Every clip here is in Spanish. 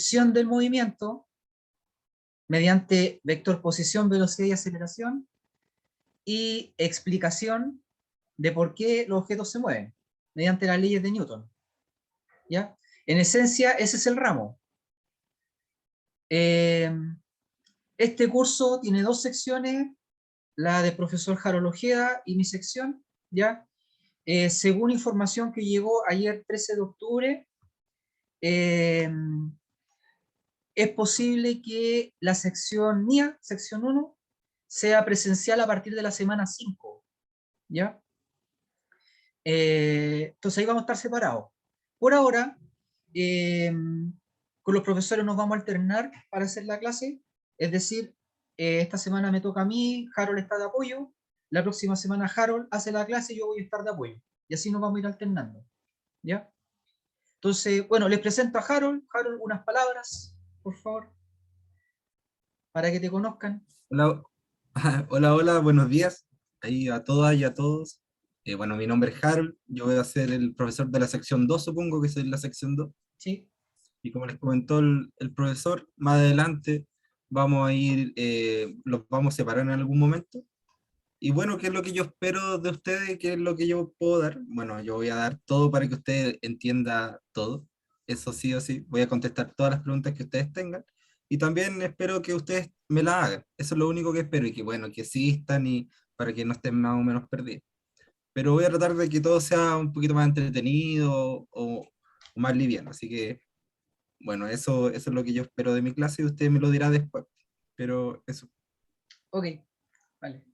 descripción del movimiento mediante vector posición, velocidad y aceleración, y explicación de por qué los objetos se mueven, mediante las leyes de Newton. ¿Ya? En esencia, ese es el ramo. Este curso tiene dos secciones, la del profesor Harold Ojeda y mi sección, ¿ya? Según información que llegó ayer 13 de octubre, es posible que la sección mía, sección 1, sea presencial a partir de la semana 5, ¿ya? Entonces ahí vamos a estar separados. Por ahora, con los profesores nos vamos a alternar para hacer la clase, es decir, esta semana me toca a mí, Harold está de apoyo, la próxima semana Harold hace la clase y yo voy a estar de apoyo, y así nos vamos a ir alternando, ¿ya? Entonces, bueno, les presento a Harold. Harold, unas palabras, por favor, para que te conozcan. Hola, hola, hola, buenos días ahí a todas y a todos. Bueno, mi nombre es Harold, yo voy a ser el profesor de la sección 2, supongo que soy la sección 2. Sí. Y como les comentó el profesor, más adelante vamos a ir, los vamos a separar en algún momento. Y bueno, ¿qué es lo que yo espero de ustedes? ¿Qué es lo que yo puedo dar? Bueno, yo voy a dar todo para que usted entienda todo. Eso sí o sí. Voy a contestar todas las preguntas que ustedes tengan. Y también espero que ustedes me las hagan. Eso es lo único que espero. Y que bueno, que existan y para que no estén más o menos perdidos. Pero voy a tratar de que todo sea un poquito más entretenido o más liviano. Así que, bueno, eso es lo que yo espero de mi clase y usted me lo dirá después. Pero eso. Ok, vale.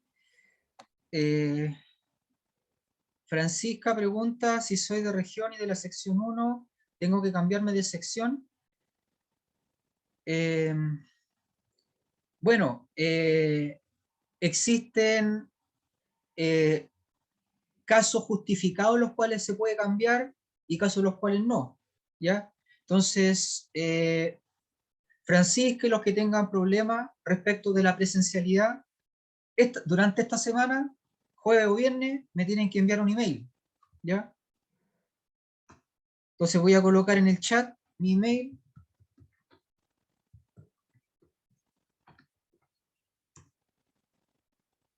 Francisca pregunta si soy de región y de la sección 1, ¿tengo que cambiarme de sección? Bueno, existen casos justificados en los cuales se puede cambiar y casos en los cuales no, ¿ya? Entonces, Francisca y los que tengan problemas respecto de la presencialidad, durante esta semana, jueves o viernes, me tienen que enviar un email, ¿ya? Entonces voy a colocar en el chat mi email.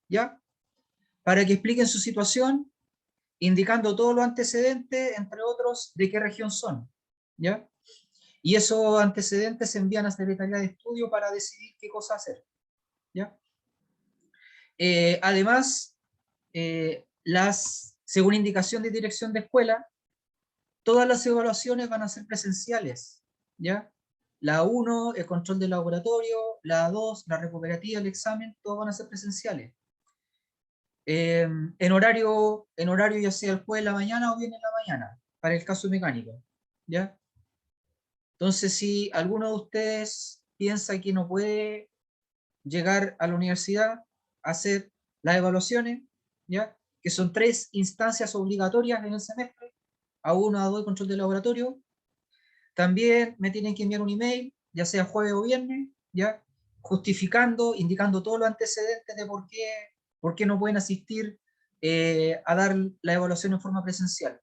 ¿Ya? Para que expliquen su situación, indicando todos los antecedentes, entre otros, de qué región son, ¿ya? Y esos antecedentes se envían a Secretaría de Estudio para decidir qué cosa hacer, ¿ya? Además, según indicación de dirección de escuela, todas las evaluaciones van a ser presenciales, ¿ya? La 1, el control del laboratorio, la 2, la recuperativa, el examen, todos van a ser presenciales. En horario ya sea el jueves en la mañana o bien en la mañana, para el caso mecánico, ¿ya? Entonces, si alguno de ustedes piensa que no puede llegar a la universidad a hacer las evaluaciones, ¿ya? Que son 3 instancias obligatorias en el semestre, A1, A2 y control de laboratorio, también me tienen que enviar un email, ya sea jueves o viernes, ¿ya? Justificando, indicando todos los antecedentes de por qué no pueden asistir a dar la evaluación en forma presencial.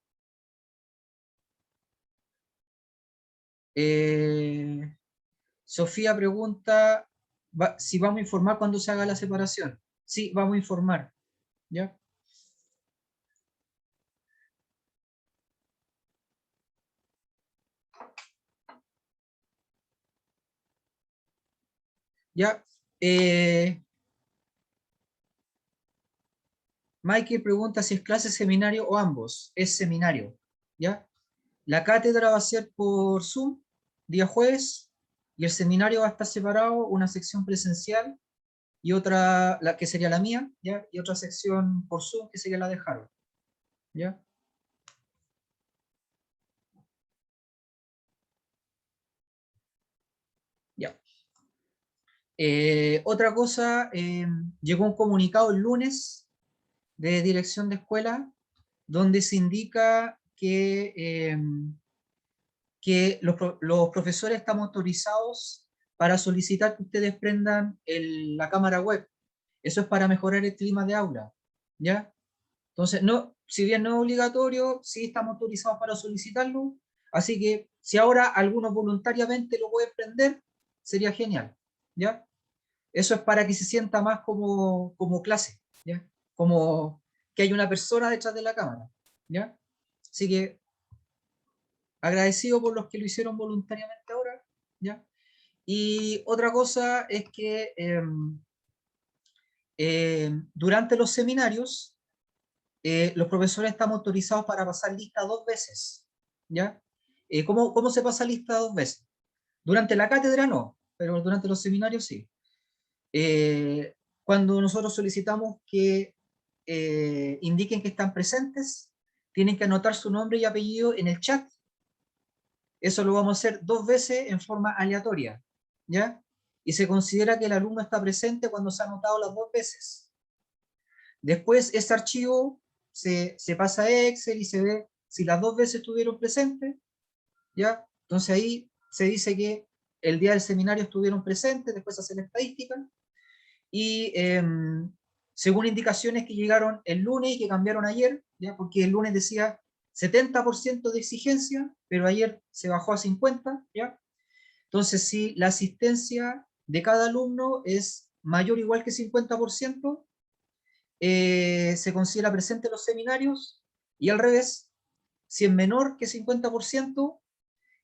Sofía pregunta si vamos a informar cuando se haga la separación. Sí, vamos a informar, ¿ya? ¿Ya? Michael pregunta si es clase, seminario o ambos. Es seminario, ¿ya? La cátedra va a ser por Zoom, día jueves, y el seminario va a estar separado, una sección presencial y otra, la que sería la mía, ¿ya? Y otra sección por Zoom, que sería la de Harold, ¿ya? Ya. Otra cosa, llegó un comunicado el lunes de dirección de escuela donde se indica que los profesores estamos autorizados para solicitar que ustedes prendan la cámara web. Eso es para mejorar el clima de aula, ¿ya? Entonces, no, si bien no es obligatorio, sí estamos autorizados para solicitarlo, Así que si ahora algunos voluntariamente lo pueden prender, sería genial, ¿ya? Eso es para que se sienta más como clase, ¿ya? Como que hay una persona detrás de la cámara, ¿ya? Así que agradecido por los que lo hicieron voluntariamente ahora, ¿ya? Y otra cosa es que durante los seminarios, los profesores estamos autorizados para pasar lista 2 veces, ¿ya? ¿Cómo se pasa lista 2 veces? Durante la cátedra no, pero durante los seminarios sí. Eh, Cuando nosotros solicitamos que indiquen que están presentes, tienen que anotar su nombre y apellido en el chat. Eso lo vamos a hacer 2 veces en forma aleatoria, ¿ya? Y se considera que el alumno está presente cuando se ha anotado las 2 veces. Después, ese archivo se pasa a Excel y se ve si las 2 veces estuvieron presentes, ¿ya? Entonces ahí se dice que el día del seminario estuvieron presentes, después se hace la estadística, y según indicaciones que llegaron el lunes y que cambiaron ayer, ¿ya? Porque el lunes decía 70% de exigencia, pero ayer se bajó a 50, ¿ya? Entonces, si la asistencia de cada alumno es mayor o igual que 50%, se considera presente en los seminarios, y al revés, si es menor que 50%,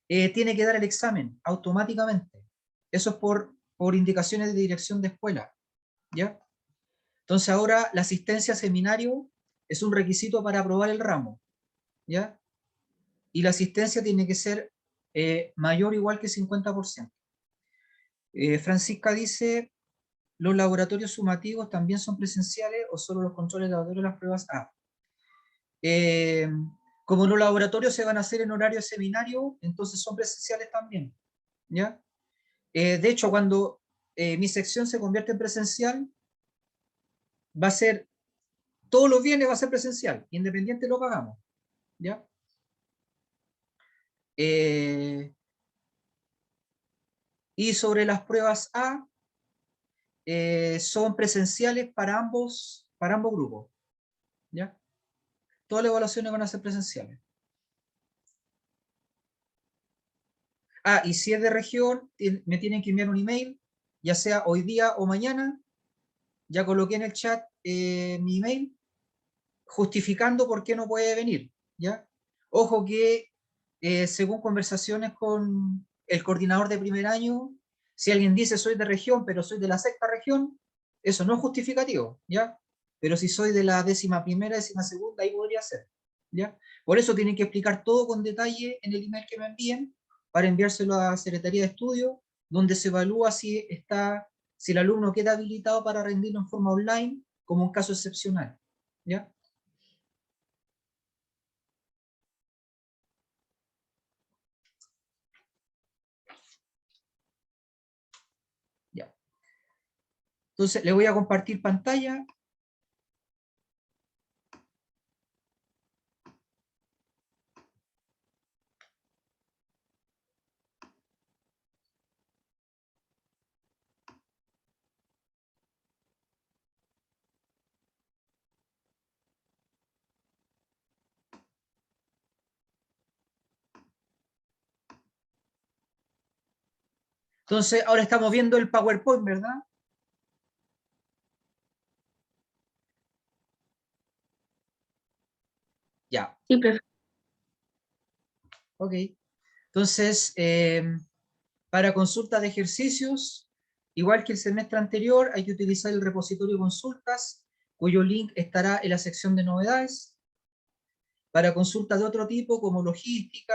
tiene que dar el examen automáticamente. Eso es por indicaciones de dirección de escuela, ¿ya? Entonces ahora la asistencia a seminario es un requisito para aprobar el ramo, ¿ya? Y la asistencia tiene que ser mayor o igual que 50%. Francisca dice, ¿los laboratorios sumativos también son presenciales o solo los controles de laboratorio de las pruebas? Eh, Como los laboratorios se van a hacer en horario de seminario, entonces son presenciales también, ¿ya? De hecho, cuando mi sección se convierte en presencial, va a ser, todos los viernes va a ser presencial, independiente lo que hagamos, ¿ya? Y sobre las pruebas A, son presenciales para ambos grupos, ¿ya? Todas las evaluaciones van a ser presenciales. Y si es de región, me tienen que enviar un email, ya sea hoy día o mañana. Ya coloqué en el chat mi email, justificando por qué no puede venir, ¿ya? Ojo que, según conversaciones con el coordinador de primer año, si alguien dice soy de región, pero soy de la sexta región, eso no es justificativo, ¿ya? Pero si soy de la 11ª, 12ª, ahí podría ser, ¿ya? Por eso tienen que explicar todo con detalle en el email que me envíen, para enviárselo a Secretaría de Estudio, donde se evalúa si el alumno queda habilitado para rendirlo en forma online, como un caso excepcional, ¿ya? Ya. Entonces, le voy a compartir pantalla. Entonces, ahora estamos viendo el PowerPoint, ¿verdad? Ya. Sí, profe. Ok. Entonces, para consulta de ejercicios, igual que el semestre anterior, hay que utilizar el repositorio consultas, cuyo link estará en la sección de novedades. Para consultas de otro tipo, como logística,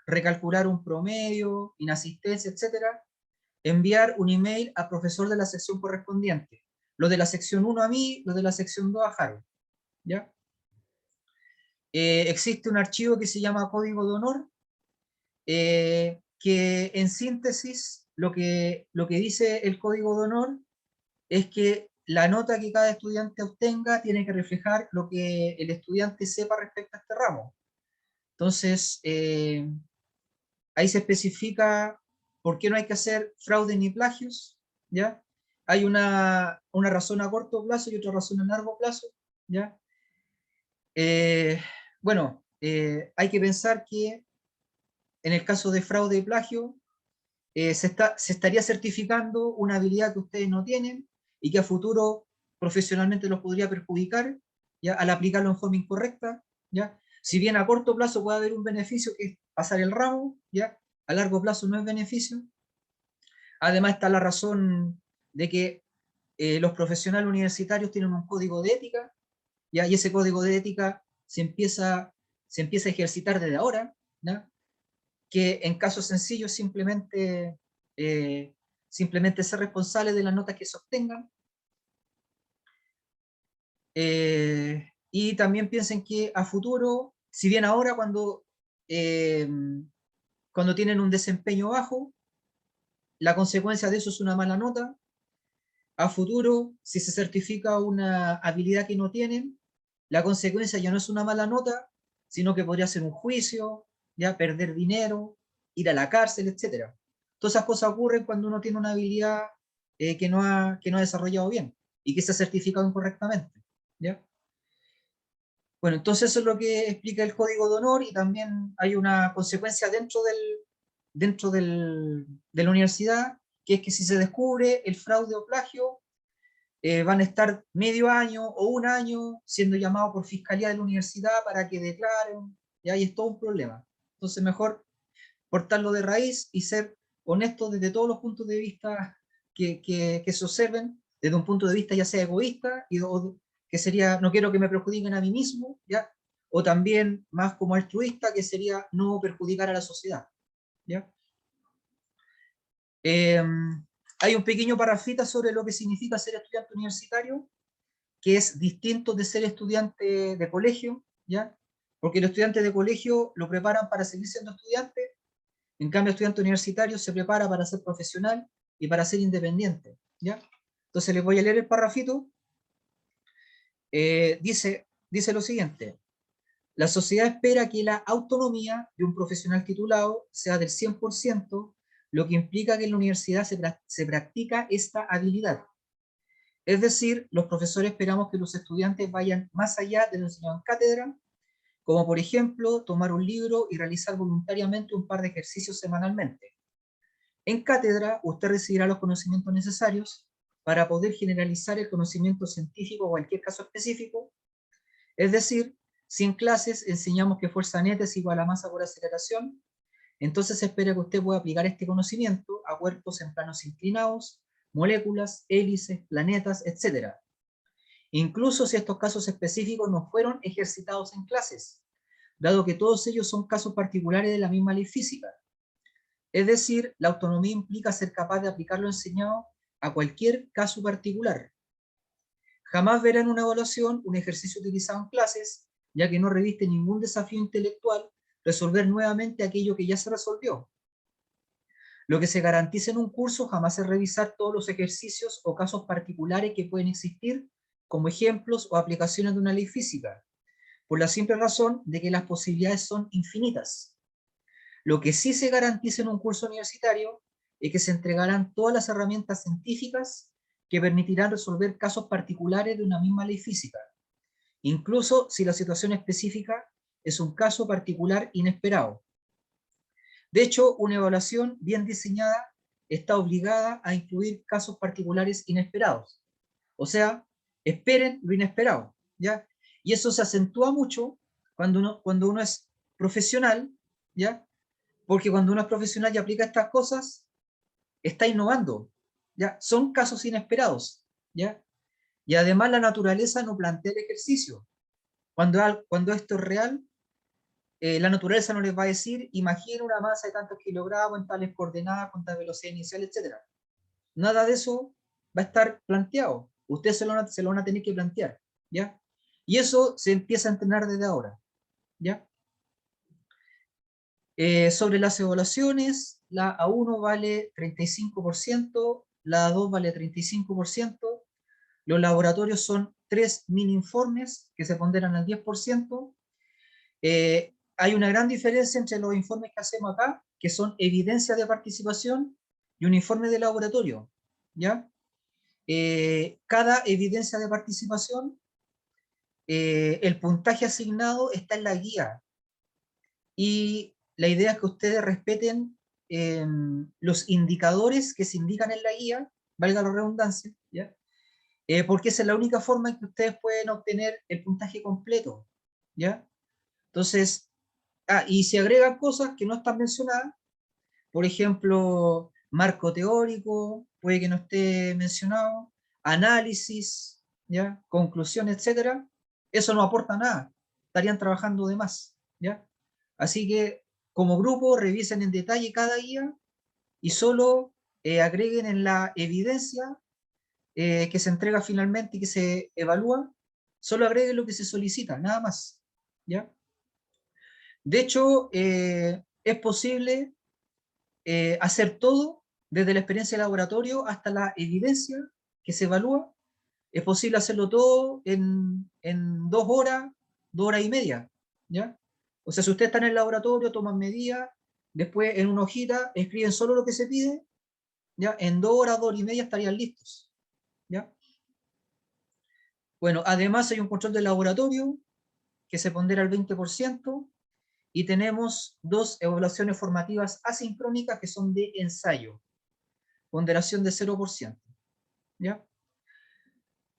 recalcular un promedio, inasistencia, etcétera, enviar un email al profesor de la sección correspondiente. Los de la sección 1 a mí, los de la sección 2 a Harold, ¿ya? Existe un archivo que se llama Código de Honor, que en síntesis lo que dice el Código de Honor es que la nota que cada estudiante obtenga tiene que reflejar lo que el estudiante sepa respecto a este ramo. Entonces, ahí se especifica por qué no hay que hacer fraude ni plagios, ¿ya? Hay una razón a corto plazo y otra razón a largo plazo, ¿ya? Bueno, hay que pensar que en el caso de fraude y plagio, se estaría certificando una habilidad que ustedes no tienen y que a futuro profesionalmente los podría perjudicar, ¿ya? Al aplicarlo en forma incorrecta, ¿ya? Si bien a corto plazo puede haber un beneficio que es pasar el ramo, ¿ya? A largo plazo no es beneficio. Además está la razón de que los profesionales universitarios tienen un código de ética, ¿ya? Y ese código de ética se empieza a ejercitar desde ahora, ¿ya? Que en casos sencillos eh, simplemente ser responsables de las notas que se obtengan. Y también piensen que a futuro, si bien ahora eh, cuando tienen un desempeño bajo, la consecuencia de eso es una mala nota. A futuro, si se certifica una habilidad que no tienen, la consecuencia ya no es una mala nota, sino que podría ser un juicio, ya perder dinero, ir a la cárcel, etcétera. Todas esas cosas ocurren cuando uno tiene una habilidad que no ha desarrollado bien y que se ha certificado incorrectamente, ¿ya? Bueno, entonces eso es lo que explica el Código de Honor, y también hay una consecuencia de la universidad, que es que si se descubre el fraude o plagio, van a estar medio año o un año siendo llamados por fiscalía de la universidad para que declaren, y ahí es todo un problema. Entonces mejor cortarlo de raíz y ser honesto desde todos los puntos de vista que se observen, desde un punto de vista ya sea egoísta, que sería no quiero que me perjudiquen a mí mismo, ¿ya? O también más como altruista, que sería no perjudicar a la sociedad, ¿ya? Eh, Hay un pequeño parrafita sobre lo que significa ser estudiante universitario, que es distinto de ser estudiante de colegio, ¿ya? Porque los estudiantes de colegio lo preparan para seguir siendo estudiante, en cambio el estudiante universitario se prepara para ser profesional y para ser independiente, ¿ya? Entonces les voy a leer el parrafito. Dice lo siguiente: la sociedad espera que la autonomía de un profesional titulado sea del 100%, lo que implica que en la universidad se practica esta habilidad. Es decir, los profesores esperamos que los estudiantes vayan más allá de lo enseñado en cátedra, como por ejemplo tomar un libro y realizar voluntariamente un par de ejercicios semanalmente. En cátedra, usted recibirá los conocimientos necesarios para poder generalizar el conocimiento científico o cualquier caso específico. Es decir, si en clases enseñamos que fuerza neta es igual a masa por aceleración, entonces se espera que usted pueda aplicar este conocimiento a cuerpos en planos inclinados, moléculas, hélices, planetas, etc. Incluso si estos casos específicos no fueron ejercitados en clases, dado que todos ellos son casos particulares de la misma ley física. Es decir, la autonomía implica ser capaz de aplicar lo enseñado a cualquier caso particular. Jamás verá en una evaluación un ejercicio utilizado en clases, ya que no reviste ningún desafío intelectual resolver nuevamente aquello que ya se resolvió. Lo que se garantiza en un curso jamás es revisar todos los ejercicios o casos particulares que pueden existir como ejemplos o aplicaciones de una ley física, por la simple razón de que las posibilidades son infinitas. Lo que sí se garantiza en un curso universitario es que se entregarán todas las herramientas científicas que permitirán resolver casos particulares de una misma ley física, incluso si la situación específica es un caso particular inesperado. De hecho, una evaluación bien diseñada está obligada a incluir casos particulares inesperados. O sea, esperen lo inesperado, ¿ya? Y eso se acentúa mucho cuando uno es profesional, ¿ya? Porque cuando uno es profesional y aplica estas cosas, está innovando, ¿ya? Son casos inesperados, ¿ya? Y además la naturaleza no plantea el ejercicio. Cuando esto es real, la naturaleza no les va a decir, imagina una masa de tantos kilogramos en tales coordenadas, con tal velocidad inicial, etc. Nada de eso va a estar planteado. Ustedes se lo van a tener que plantear, ¿ya? Y eso se empieza a entrenar desde ahora, ¿ya? Sobre las evaluaciones, la A1 vale 35%, la A2 vale 35%, los laboratorios son 3 mini informes que se ponderan al 10%. Hay una gran diferencia entre los informes que hacemos acá, que son evidencias de participación, y un informe de laboratorio, ¿ya? Cada evidencia de participación, el puntaje asignado está en la guía, y la idea es que ustedes respeten los indicadores que se indican en la guía, valga la redundancia, ¿ya? Porque esa es la única forma en que ustedes pueden obtener el puntaje completo, ¿ya? Entonces, y se agregan cosas que no están mencionadas, por ejemplo, marco teórico, puede que no esté mencionado, análisis, ¿ya? Conclusión, etcétera. Eso no aporta nada, estarían trabajando de más, ¿ya? Así que, como grupo, revisen en detalle cada guía y solo agreguen en la evidencia que se entrega finalmente y que se evalúa, solo agreguen lo que se solicita, nada más, ¿ya? De hecho, es posible hacer todo, desde la experiencia de laboratorio hasta la evidencia que se evalúa, es posible hacerlo todo en 2 horas, 2 horas y media, ¿ya? O sea, si ustedes están en el laboratorio, toman medidas, después en una hojita escriben solo lo que se pide, ¿ya? En 2 horas, 2 horas y media estarían listos, ¿ya? Bueno, además hay un control de laboratorio que se pondera al 20%, y tenemos 2 evaluaciones formativas asincrónicas que son de ensayo, ponderación de 0%, ¿ya?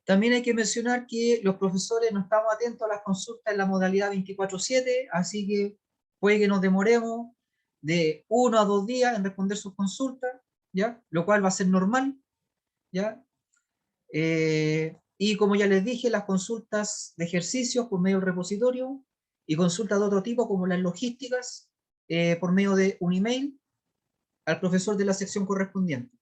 También hay que mencionar que los profesores no estamos atentos a las consultas en la modalidad 24/7, así que puede que nos demoremos de 1 a 2 días en responder sus consultas, ¿ya? Lo cual va a ser normal, ¿ya? Y como ya les dije, las consultas de ejercicios por medio del repositorio y consultas de otro tipo, como las logísticas, por medio de un email al profesor de la sección correspondiente.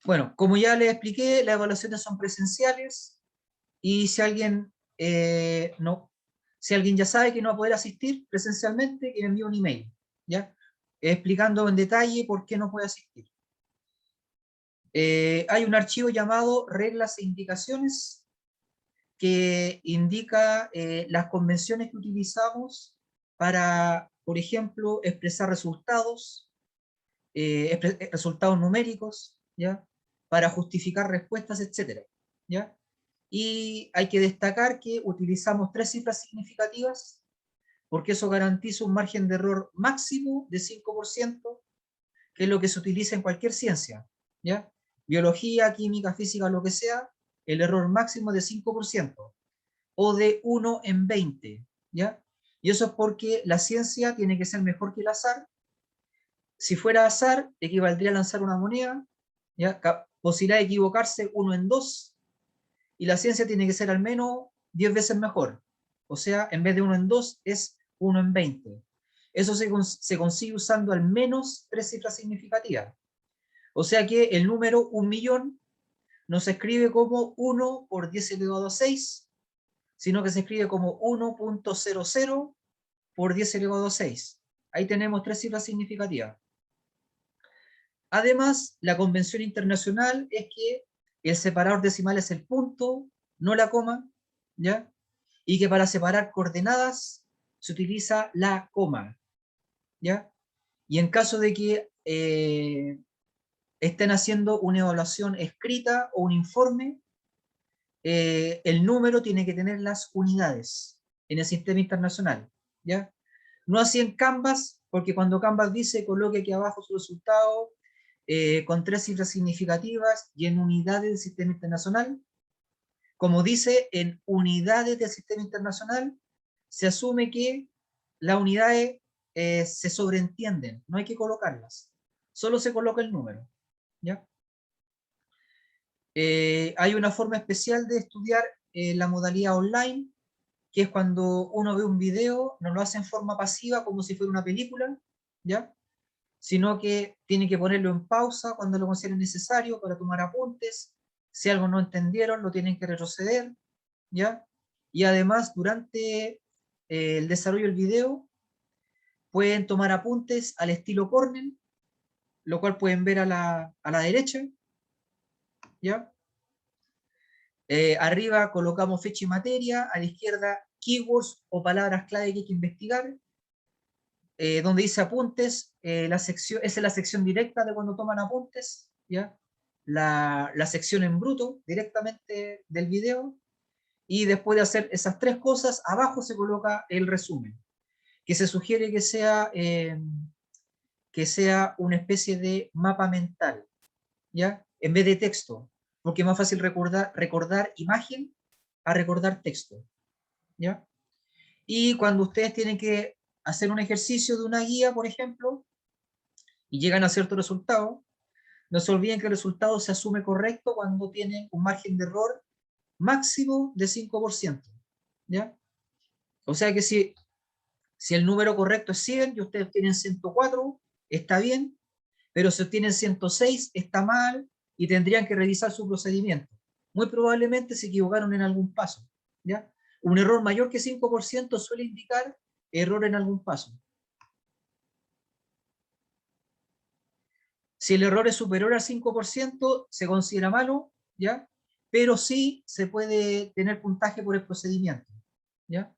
Bueno, como ya les expliqué, las evaluaciones son presenciales y si alguien, si alguien ya sabe que no va a poder asistir presencialmente, que me envíe un email, ¿ya? Explicando en detalle por qué no puede asistir. Hay un archivo llamado reglas e indicaciones que indica las convenciones que utilizamos para, por ejemplo, expresar resultados, resultados numéricos, ¿ya? Para justificar respuestas, etcétera, ¿ya? Y hay que destacar que utilizamos 3 cifras significativas porque eso garantiza un margen de error máximo de 5%, que es lo que se utiliza en cualquier ciencia, ¿ya? Biología, química, física, lo que sea, el error máximo es de 5% o de 1 en 20, ¿ya? Y eso es porque la ciencia tiene que ser mejor que el azar. Si fuera azar, equivaldría a lanzar una moneda, ¿ya? Posibilidad de equivocarse 1 en 2, y la ciencia tiene que ser al menos 10 veces mejor. O sea, en vez de 1 en 2, es 1 en 20. Eso se consigue usando al menos 3 cifras significativas. O sea que el número 1.000.000 no se escribe como 1 por 10 elevado a 6, sino que se escribe como 1.00 por 10 elevado a 6. Ahí tenemos 3 cifras significativas. Además, la convención internacional es que el separador decimal es el punto, no la coma, ¿ya? Y que para separar coordenadas se utiliza la coma, ¿ya? Y en caso de que estén haciendo una evaluación escrita o un informe, el número tiene que tener las unidades en el sistema internacional, ¿ya? No así en Canvas, porque cuando Canvas dice coloque aquí abajo su resultado con 3 cifras significativas y en unidades del sistema internacional, como dice en unidades del sistema internacional, se asume que las unidades se sobreentienden, no hay que colocarlas, solo se coloca el número, ¿ya? Hay una forma especial de estudiar la modalidad online, que es cuando uno ve un video, no lo hace en forma pasiva como si fuera una película, ¿ya? Sino que tiene que ponerlo en pausa cuando lo consideren necesario para tomar apuntes. Si algo no entendieron, lo tienen que retroceder, ¿ya? Y además, durante el desarrollo del video, pueden tomar apuntes al estilo Cornell, lo cual pueden ver a la derecha, ¿ya? Arriba colocamos fecha y materia, a la izquierda keywords o palabras clave que hay que investigar. donde dice apuntes, la sección, esa es la sección directa de cuando toman apuntes, ¿ya? La sección en bruto directamente del video, y después de hacer esas tres cosas, abajo se coloca el resumen, que se sugiere que sea una especie de mapa mental, ¿ya? En vez de texto, porque es más fácil recordar imagen a recordar texto, ¿ya? Y cuando ustedes tienen que hacer un ejercicio de una guía, por ejemplo, y llegan a cierto resultado, no se olviden que el resultado se asume correcto cuando tienen un margen de error máximo de 5%, ¿ya? O sea que si el número correcto es 100 y ustedes tienen 104, está bien, pero si obtienen 106, está mal y tendrían que revisar su procedimiento. Muy probablemente se equivocaron en algún paso, ¿ya? Un error mayor que 5% suele indicar error en algún paso. Si el error es superior al 5%, se considera malo, ¿ya? Pero sí se puede tener puntaje por el procedimiento, ¿ya?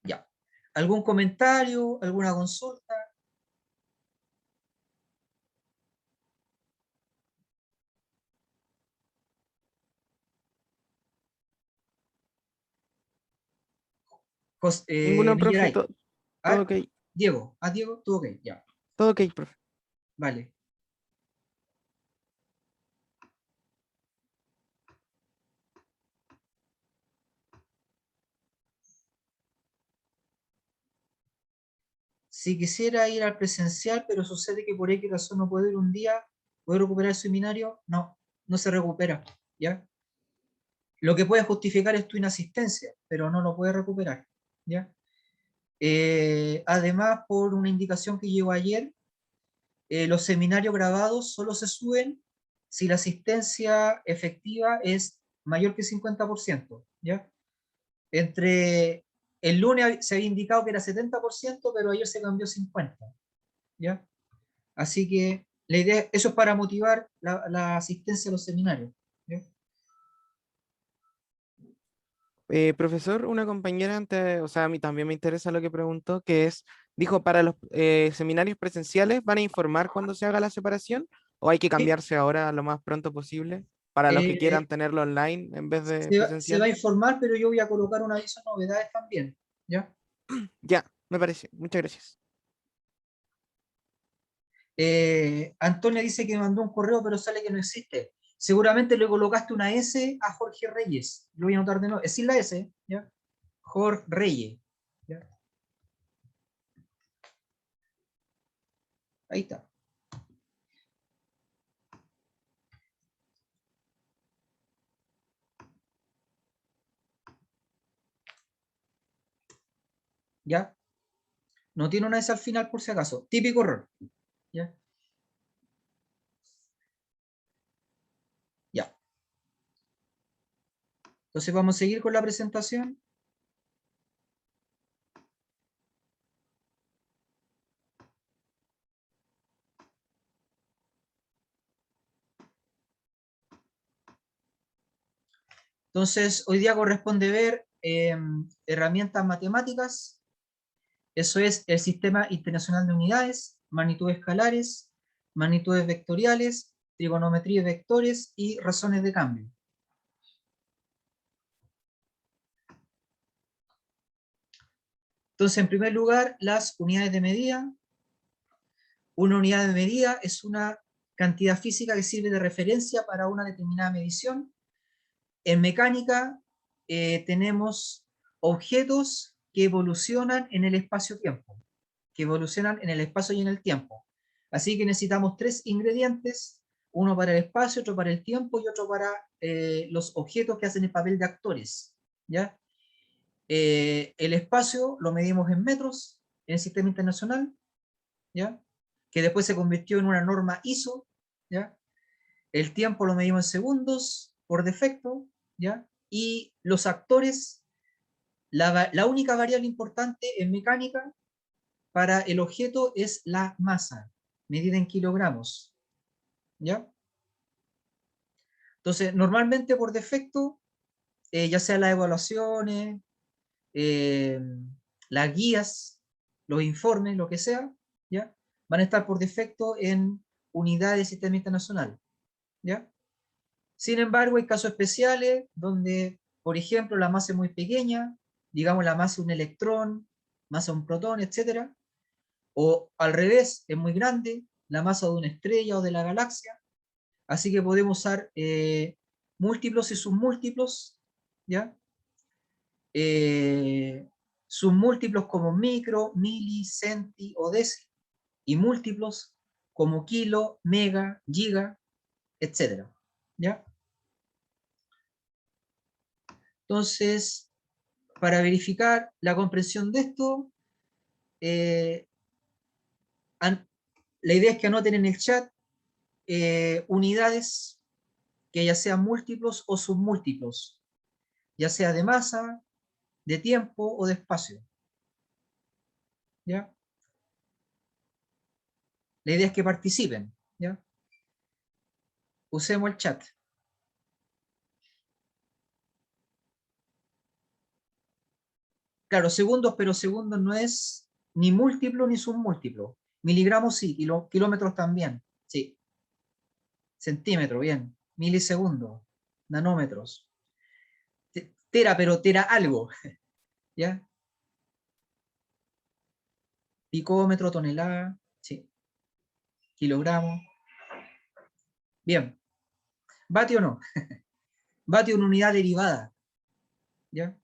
Ya. ¿Algún comentario? ¿Alguna consulta? Ninguno, profe, Villeray. todo Ah, ok. Diego. Ah, Diego, tú ok, ya. Todo ok, profe. Vale. Si quisiera ir al presencial, pero sucede que por X razón no puedo ir un día, ¿puedo recuperar el seminario? No, no se recupera, ¿ya? Lo que puede justificar es tu inasistencia, pero no lo puede recuperar, ¿ya? Además, por una indicación que llegó ayer, los seminarios grabados solo se suben si la asistencia efectiva es mayor que 50%, ¿ya? Entre el lunes se había indicado que era 70%, pero ayer se cambió 50%, ¿ya? Así que la idea, eso es para motivar la asistencia a los seminarios, ¿ya? Profesor, una compañera antes, o sea, a mí también me interesa lo que preguntó, que es, dijo, para los seminarios presenciales, ¿van a informar cuando se haga la separación o hay que Sí, cambiarse ahora lo más pronto posible para los que quieran eh, tenerlo online en vez de se va a presencial? informar, pero yo voy a colocar un aviso de novedades también, ¿ya? Ya, me parece. Muchas gracias. Antonia dice que me mandó un correo, pero sale que no existe. Seguramente le colocaste una S a Jorge Reyes. Lo voy a anotar de nuevo. Es sin la S, ¿ya? Jorge Reyes. ¿Ya? Ahí está. ¿Ya? No tiene una S al final por si acaso. Típico error. ¿Ya? Ya. Entonces vamos a seguir con la presentación. Entonces, hoy día corresponde ver herramientas matemáticas. Eso es el Sistema Internacional de Unidades, magnitudes escalares, magnitudes vectoriales, trigonometría de vectores y razones de cambio. Entonces, en primer lugar, las unidades de medida. Una unidad de medida es una cantidad física que sirve de referencia para una determinada medición. En mecánica tenemos objetos que evolucionan en el espacio-tiempo, que evolucionan en el espacio y en el tiempo. Así que necesitamos tres ingredientes, uno para el espacio, otro para el tiempo y otro para los objetos que hacen el papel de actores, ¿ya? El espacio lo medimos en metros en el sistema internacional, ¿ya? Que después se convirtió en una norma ISO, ¿ya? El tiempo lo medimos en segundos por defecto, ¿ya? Y los actores La única variable importante en mecánica para el objeto es la masa, medida en kilogramos. ¿Ya? Entonces, normalmente por defecto, ya sea las evaluaciones, eh, las guías, los informes, lo que sea, ¿ya? Van a estar por defecto en unidades de sistema internacional. ¿Ya? Sin embargo, hay casos especiales donde, por ejemplo, la masa es muy pequeña, digamos la masa de un electrón, masa de un protón, etc. O al revés, es muy grande, la masa de una estrella o de la galaxia. Así que podemos usar múltiplos y submúltiplos, ¿ya? Submúltiplos como micro, mili, centi o deci, y múltiplos como kilo, mega, giga, etc. ¿Ya? Entonces, para verificar la comprensión de esto, la idea es que anoten en el chat unidades que ya sean múltiplos o submúltiplos, ya sea de masa, de tiempo o de espacio. ¿Ya? La idea es que participen. ¿Ya? Usemos el chat. Claro, segundos, pero segundos no es ni múltiplo ni submúltiplo. Miligramos sí, kilómetros también. Sí. Centímetro, bien. Milisegundos, nanómetros. Tera, pero tera algo. ¿Ya? Picómetro, tonelada, sí. Kilogramo. Bien. ¿Vatio o no? Vatio una unidad derivada. ¿Ya?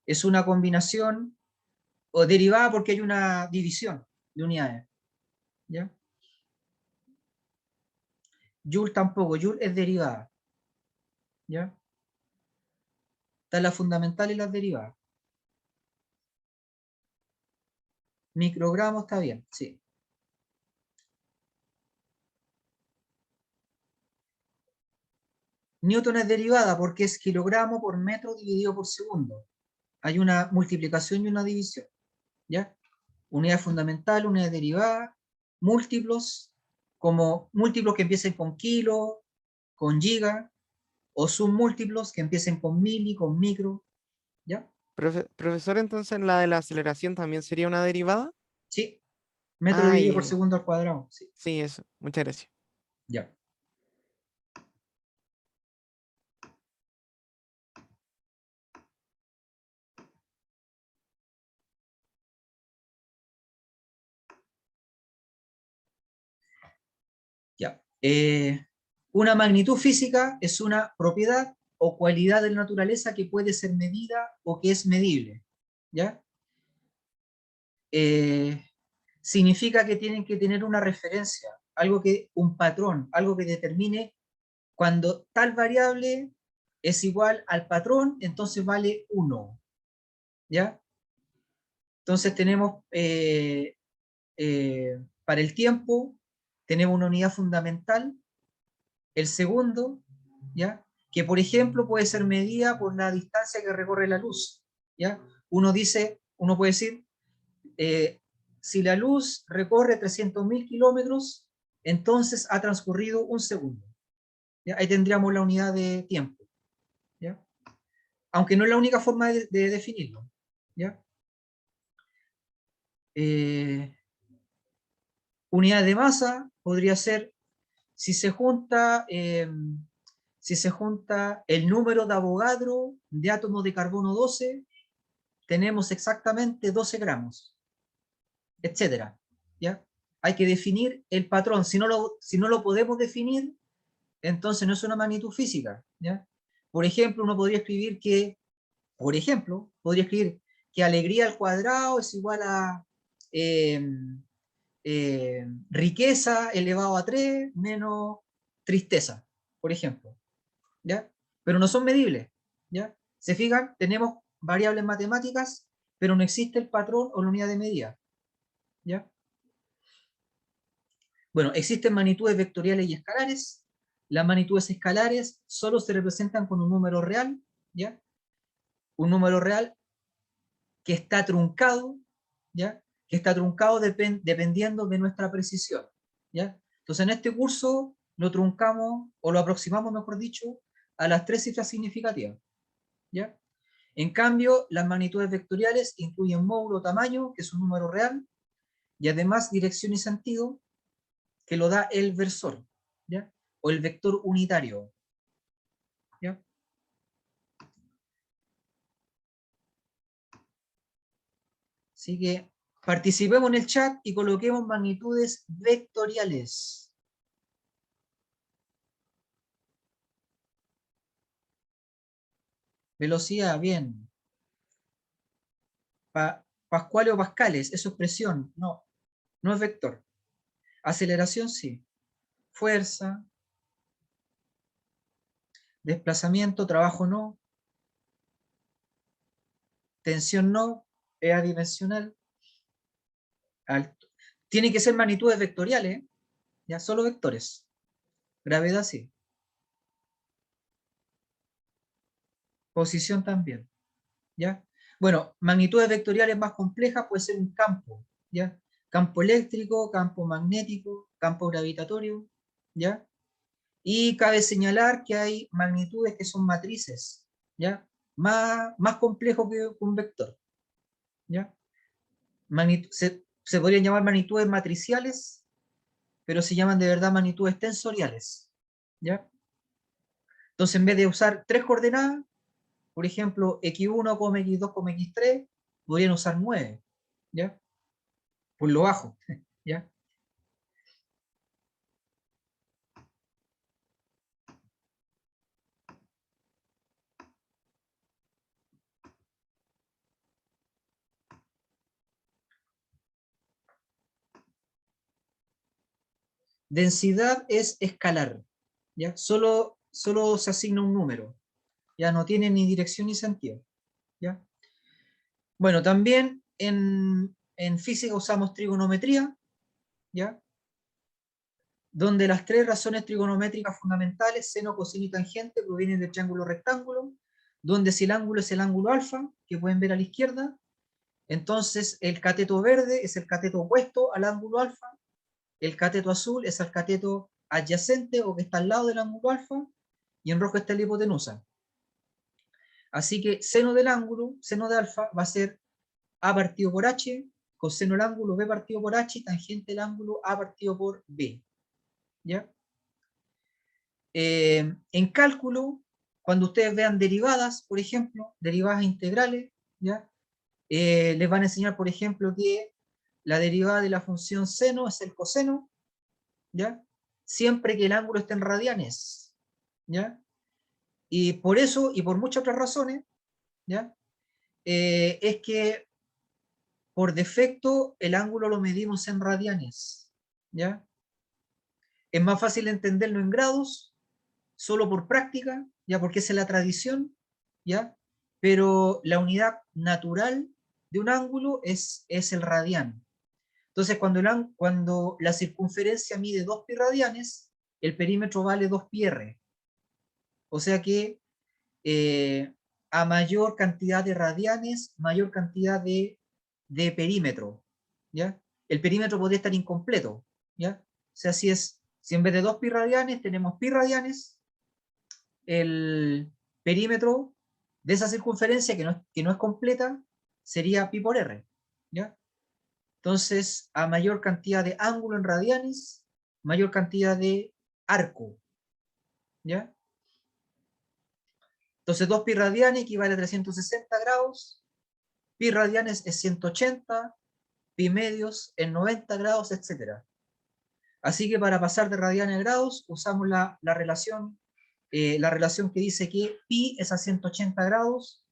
Es una combinación o derivada porque hay una división de unidades. ¿Ya? Joule tampoco, Joule es derivada. ¿Ya? Están las fundamentales y las derivadas. Microgramo está bien, sí. Newton es derivada porque es kilogramo por metro dividido por segundo. Hay una multiplicación y una división. ¿Ya? Unidad fundamental, unidad derivada, múltiplos, como múltiplos que empiecen con kilo, con giga, o submúltiplos que empiecen con mili, con micro. ¿Ya? Profesor, entonces la de la aceleración también sería una derivada. Sí. Metro dividido por Ay, segundo al cuadrado. Sí. sí, eso. Muchas gracias. Ya. Ya. Una magnitud física es una propiedad o cualidad de la naturaleza que puede ser medida o que es medible. ¿Ya? Significa que tienen que tener una referencia, un patrón, algo que determine cuando tal variable es igual al patrón, entonces vale 1. ¿Ya? Entonces tenemos para el tiempo, tenemos una unidad fundamental, el segundo, ¿ya? Que por ejemplo puede ser medida por la distancia que recorre la luz. ¿Ya? Uno puede decir, si la luz recorre 300.000 kilómetros, entonces ha transcurrido un segundo. ¿Ya? Ahí tendríamos la unidad de tiempo. ¿Ya? Aunque no es la única forma de definirlo. ¿Ya? Unidad de masa podría ser si se junta el número de Avogadro de átomos de carbono 12, tenemos exactamente 12 gramos, etcétera. ¿Ya? Hay que definir el patrón. Si no lo podemos definir, entonces no es una magnitud física. ¿Ya? Por ejemplo, uno podría escribir que alegría al cuadrado es igual a eh, riqueza elevado a 3 menos tristeza, por ejemplo. ¿Ya? Pero no son medibles. ¿Ya? Se fijan, tenemos variables matemáticas, pero no existe el patrón o la unidad de medida. ¿Ya? Bueno, existen magnitudes vectoriales y escalares. Las magnitudes escalares solo se representan con un número real. ¿Ya? Un número real que está truncado, ¿ya? Que está truncado dependiendo de nuestra precisión, ¿ya? Entonces en este curso lo truncamos, o lo aproximamos, mejor dicho, a las 3 cifras significativas, ¿ya? En cambio, las magnitudes vectoriales incluyen módulo, tamaño, que es un número real, y además dirección y sentido, que lo da el versor, ¿ya? O el vector unitario, ¿ya? Así que participemos en el chat y coloquemos magnitudes vectoriales. Velocidad, bien. Pascual o pascales, eso es presión, no, no es vector. Aceleración, sí. Fuerza, desplazamiento, trabajo, no. Tensión, no. Es adimensional. Alto. Tiene que ser magnitudes vectoriales, ¿eh? Ya, solo vectores. Gravedad, sí. Posición también, ¿ya? Bueno, magnitudes vectoriales más complejas puede ser un campo, ¿ya? Campo eléctrico, campo magnético, campo gravitatorio, ¿ya? Y cabe señalar que hay magnitudes que son matrices, ¿ya? Más complejo que un vector, ¿ya? Se podrían llamar magnitudes matriciales, pero se llaman de verdad magnitudes tensoriales, ¿ya? Entonces, en vez de usar 3 coordenadas, por ejemplo, x1, x2, x3, podrían usar 9, ¿ya? Por lo bajo, ¿ya? Densidad es escalar, ¿ya? Solo se asigna un número, ya no tiene ni dirección ni sentido, ¿ya? Bueno, también en física usamos trigonometría, ¿ya? Donde las 3 razones trigonométricas fundamentales, seno, coseno y tangente, provienen del triángulo rectángulo, donde si el ángulo es el ángulo alfa, que pueden ver a la izquierda, entonces el cateto verde es el cateto opuesto al ángulo alfa, el cateto azul es el cateto adyacente o que está al lado del ángulo alfa, y en rojo está la hipotenusa. Así que seno del ángulo, seno de alfa, va a ser A partido por H, coseno del ángulo B partido por H, y tangente del ángulo A partido por B. ¿Ya? En cálculo, cuando ustedes vean derivadas, por ejemplo, derivadas integrales, ¿ya? Les van a enseñar, por ejemplo, que la derivada de la función seno es el coseno, ¿ya? Siempre que el ángulo esté en radianes, ¿ya? Y por eso, y por muchas otras razones, ¿ya? Es que por defecto el ángulo lo medimos en radianes, ¿ya? Es más fácil entenderlo en grados, solo por práctica, ya porque esa es la tradición, ¿ya? Pero la unidad natural de un ángulo es el radián. Entonces, cuando la circunferencia mide 2 pi radianes, el perímetro vale 2 pi r. O sea que a mayor cantidad de radianes, mayor cantidad de perímetro, ¿ya? El perímetro podría estar incompleto, ¿ya? O sea, si en vez de 2 pi radianes tenemos pi radianes, el perímetro de esa circunferencia que no es completa sería pi por r, ¿ya? Entonces, a mayor cantidad de ángulo en radianes, mayor cantidad de arco, ¿ya? Entonces 2 pi radianes equivale a 360 grados, pi radianes es 180, pi medios en 90 grados, etc. Así que para pasar de radianes a grados usamos la relación que dice que pi es a 180 grados,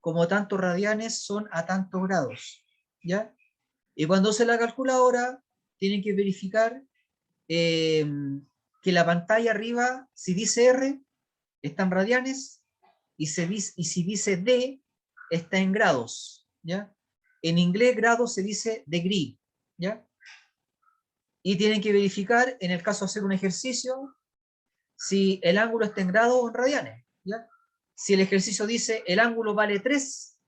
como tantos radianes son a tantos grados, ¿ya? Y cuando usen la calculadora tienen que verificar que la pantalla arriba, si dice R, está en radianes, y si dice D, está en grados, ¿ya? En inglés grado se dice degree, ¿ya? Y tienen que verificar, en el caso de hacer un ejercicio, si el ángulo está en grados o en radianes, ¿ya? Si el ejercicio dice el ángulo vale 3,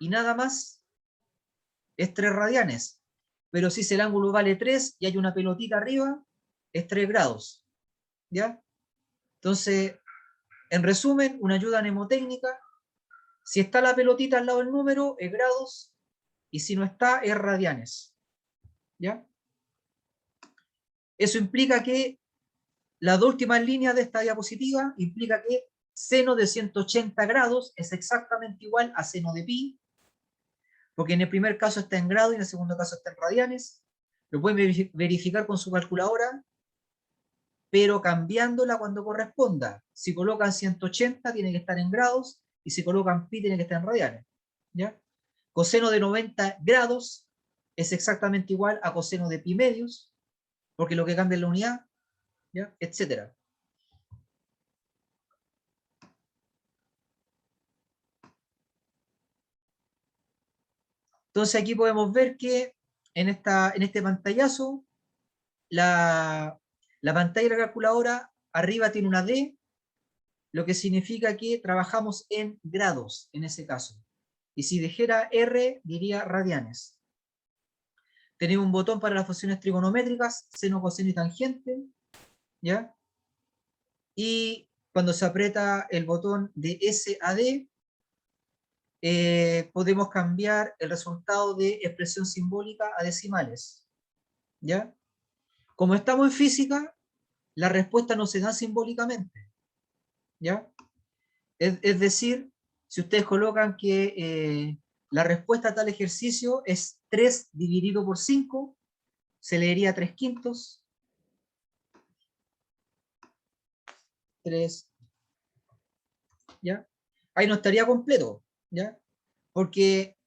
y nada más, es 3 radianes. Pero si el ángulo vale 3 y hay una pelotita arriba, es 3 grados. ¿Ya? Entonces, en resumen, una ayuda mnemotécnica, si está la pelotita al lado del número, es grados, y si no está, es radianes. ¿Ya? Eso implica que las dos últimas líneas de esta diapositiva implica que seno de 180 grados es exactamente igual a seno de pi, porque en el primer caso está en grados y en el segundo caso está en radianes. Lo pueden verificar con su calculadora, pero cambiándola cuando corresponda. Si colocan 180 tiene que estar en grados, y si colocan pi tiene que estar en radianes. ¿Ya? Coseno de 90 grados es exactamente igual a coseno de pi medios, porque lo que cambia es la unidad, ¿ya? Etcétera. Entonces aquí podemos ver que en este pantallazo, la pantalla de la calculadora arriba tiene una D, lo que significa que trabajamos en grados en ese caso. Y si dijera R, diría radianes. Tenemos un botón para las funciones trigonométricas, seno, coseno y tangente, ¿ya? Y cuando se aprieta el botón de S a D, podemos cambiar el resultado de expresión simbólica a decimales, ¿ya? Como estamos en física, la respuesta no se da simbólicamente, ¿ya? Es decir, si ustedes colocan que la respuesta a tal ejercicio es 3 dividido por 5, se leería 3 quintos, 3, ¿ya? Ahí no estaría completo, ¿ya? Porque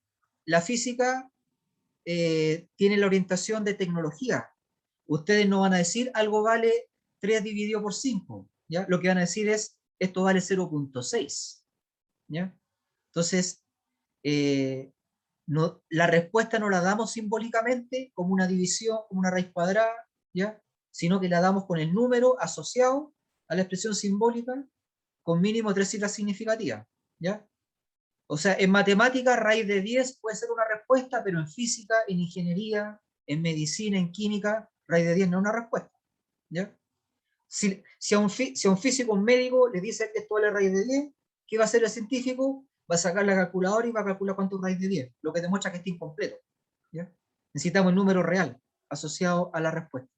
la física tiene la orientación de tecnología. Ustedes no van a decir algo vale 3 dividido por 5, ¿ya? Lo que van a decir es esto vale 0.6, ¿ya? Entonces, no, la respuesta no la damos simbólicamente como una división, como una raíz cuadrada, ¿ya? Sino que la damos con el número asociado a la expresión simbólica con mínimo 3 cifras significativas, ¿ya? O sea, en matemáticas, raíz de 10 puede ser una respuesta, pero en física, en ingeniería, en medicina, en química, raíz de 10 no es una respuesta, ¿ya? Si a un físico, un médico, le dice esto vale raíz de 10, ¿qué va a hacer el científico? Va a sacar la calculadora y va a calcular cuánto es raíz de 10, lo que demuestra que está incompleto, ¿ya? Necesitamos el número real asociado a la respuesta.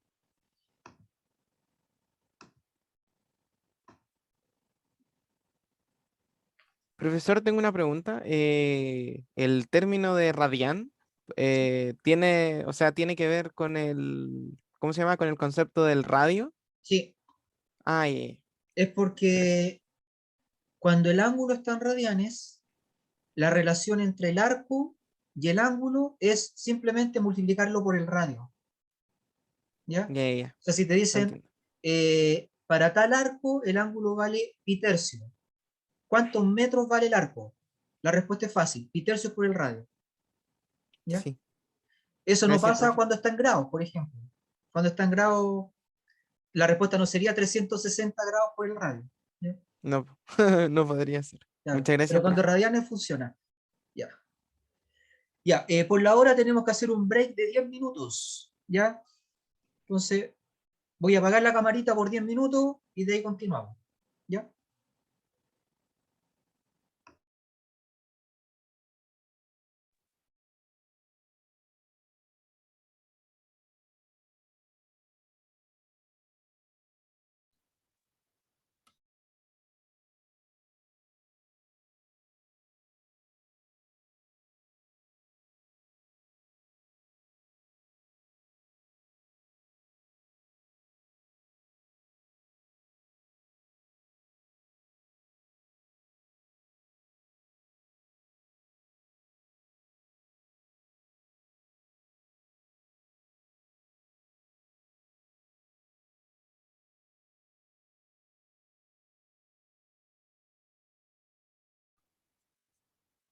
Profesor, tengo una pregunta. El término de radián tiene, o sea, tiene que ver con el, ¿cómo se llama? Con el concepto del radio. Sí, Ah, ya, es porque cuando el ángulo está en radianes, la relación entre el arco y el ángulo es simplemente multiplicarlo por el radio, ¿ya? ya, ya, ya, O sea, si te lo dicen, entiendo. para tal arco el ángulo vale pi tercio, ¿cuántos metros vale el arco? La respuesta es fácil, pi tercio por el radio, ¿ya? Sí, Eso no gracias, pasa profe. cuando está en grados, por ejemplo. Cuando está en grados, la respuesta no sería 360 grados por el radio, ¿ya? No, no podría ser. Claro. Muchas Pero gracias, cuando profe. radianes funciona. Ya. Ya, por la hora tenemos que hacer un break de 10 minutos, ¿ya? Entonces, voy a apagar la camarita por 10 minutos y de ahí continuamos, ¿ya?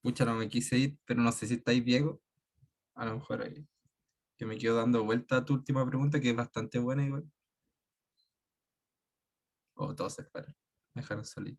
Pucha, no me quise ir, pero no sé si estáis Diego. A lo mejor ahí, que me quedo dando vuelta a tu última pregunta, que es bastante buena igual. O todos se fueron. Me dejaron salir.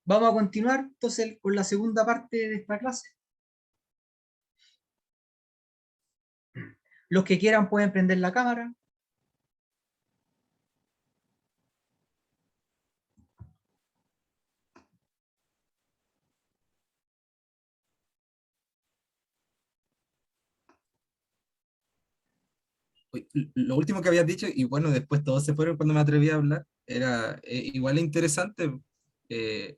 Vamos a continuar entonces con la segunda parte de esta clase. Los que quieran pueden prender la cámara. Uy, lo último que habías dicho, y bueno, después todos se fueron cuando me atreví a hablar, era igual interesante, eh,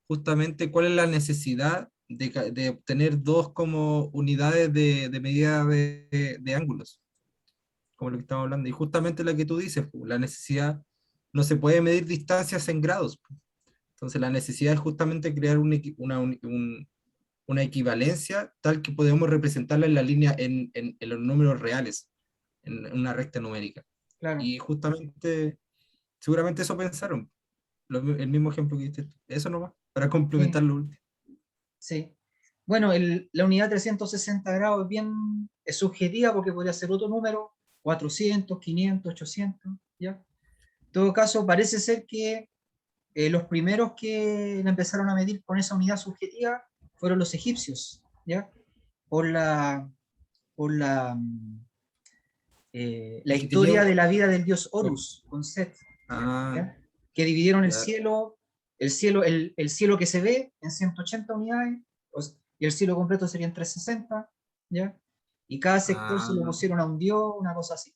justamente cuál es la necesidad de obtener dos como unidades de medida de ángulos, como lo que estamos hablando, y justamente la que tú dices, pues, la necesidad, no se puede medir distancias en grados, pues. Entonces la necesidad es justamente crear una equivalencia tal que podemos representarla en la línea, en los números reales, en una recta numérica. Claro, Y justamente, seguramente eso pensaron, el mismo ejemplo que diste tú. Eso nomás, para sí, complementar lo último. sí. Bueno, la unidad 360 grados es subjetiva porque podría ser otro número, 400, 500, 800, ¿ya? En todo caso, parece ser que los primeros que la empezaron a medir con esa unidad subjetiva fueron los egipcios, ¿ya? Por la, por la Es que tenía historia de la vida del dios Horus, con Set, Ah, ¿ya? Que dividieron ya. el cielo que se ve en 180 unidades, y el cielo completo serían 360, ¿ya? Y cada sector se lo Ah, pusieron a un dios, una cosa así.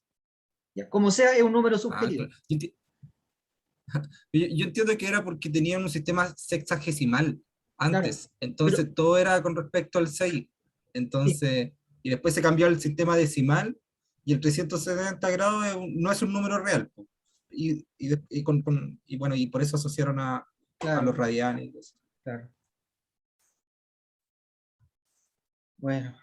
¿Ya? Como sea, es un número subjetivo. claro. Yo entiendo que era porque tenían un sistema sexagesimal Claro, antes, pero entonces todo era con respecto al 6. sí, Entonces, y después se cambió al sistema decimal y el 360 grados no es un número real, po. Y bueno, y por eso asociaron a los claro, radianes y eso. claro. Bueno,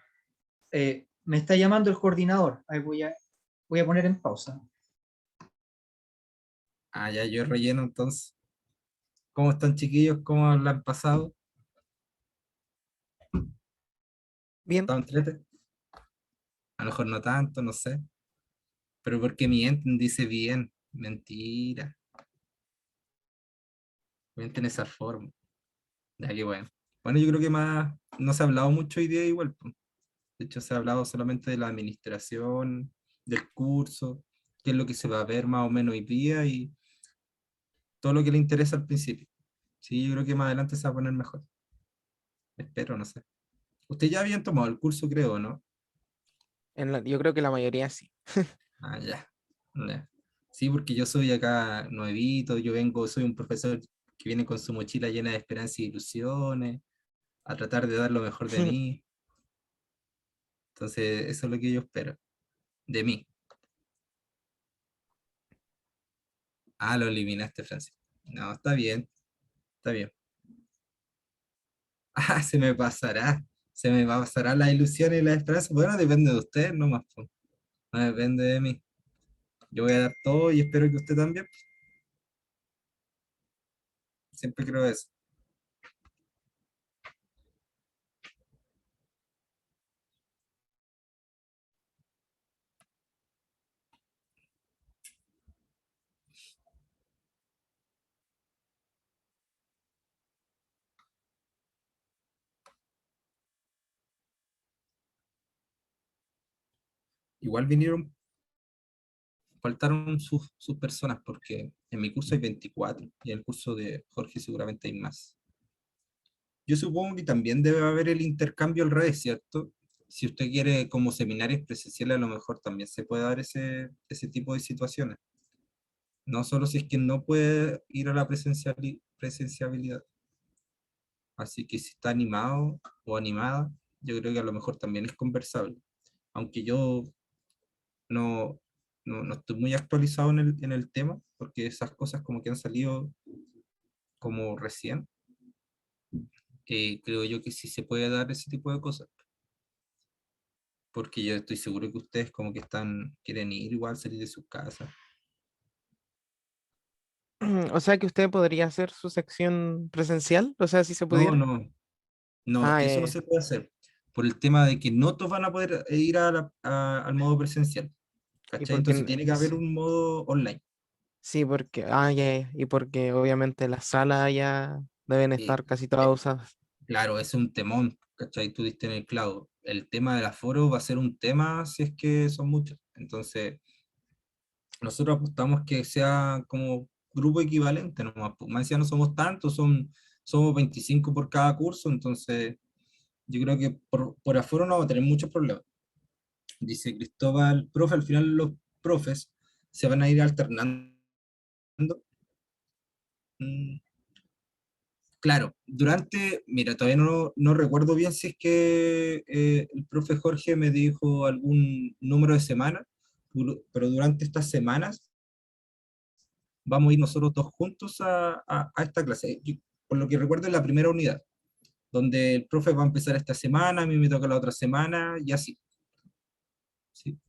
me está llamando el coordinador. Ahí voy a poner en pausa. Ah, ya yo relleno entonces. ¿Cómo están, chiquillos? ¿Cómo la han pasado? Bien. ¿Están entrete? A lo mejor no tanto, no sé. Pero porque mienten, dice bien. Mentira. Mienten de esa forma. Ya que bueno. Bueno, yo creo que más no se ha hablado mucho hoy día igual, pues. De hecho, se ha hablado solamente de la administración, del curso, qué es lo que se va a ver más o menos hoy día y todo lo que le interesa al principio. Sí, yo creo que más adelante se va a poner mejor. Espero, no sé. Usted ya habían tomado el curso, creo, ¿no? Yo creo que la mayoría sí. Ah, ya. Ya. Sí, porque yo soy acá nuevito, yo vengo, soy un profesor que viene con su mochila llena de esperanza y ilusiones, a tratar de dar lo mejor de mí. Entonces, eso es lo que yo espero, de mí. Ah, lo eliminaste, Francisco. No, está bien, está bien. Ah, se me pasará. Se me pasará la ilusión y la esperanza. Bueno, depende de usted, nomás, po. No depende de mí. Yo voy a dar todo y espero que usted también. Siempre creo eso. Igual vinieron, faltaron sus personas, porque en mi curso hay 24 y en el curso de Jorge seguramente hay más. Yo supongo que también debe haber el intercambio al revés, ¿cierto? Si usted quiere como seminarios presenciales, a lo mejor también se puede dar ese tipo de situaciones. No solo si es que no puede ir a la presenciabilidad. Así que si está animado o animada, yo creo que a lo mejor también es conversable. Aunque yo no, no estoy muy actualizado en el tema, porque esas cosas como que han salido como recién, creo yo que sí se puede dar ese tipo de cosas. Porque yo estoy seguro que ustedes como que quieren ir igual, salir de sus casas. O sea que usted podría hacer su sección presencial, o sea, si se No, pudiera. no, no, es Ah, que ya, eso no ya. se puede hacer. Por el tema de que no todos van a poder ir al modo presencial. Y ¿cachai? porque, Entonces tiene que haber un modo online. sí, porque, ya, ya, y porque obviamente las salas ya deben Eh, estar casi todas usadas. claro, es un temón, ¿cachai? Tú diste en el clavo. El tema del aforo va a ser un tema si es que son muchos. Entonces, nosotros apostamos que sea como grupo equivalente, nomás, pues. Más decía, no somos tantos, somos 25 por cada curso, entonces yo creo que por aforo no vamos a tener muchos problemas. Dice Cristóbal, profe, al final los profes se van a ir alternando. Mm, claro, mira, todavía no recuerdo bien si es que el profe Jorge me dijo algún número de semanas, pero durante estas semanas vamos a ir nosotros dos juntos a esta clase. Por lo que recuerdo, es la primera unidad, donde el profe va a empezar esta semana, a mí me toca la otra semana, y así. ¿Sí?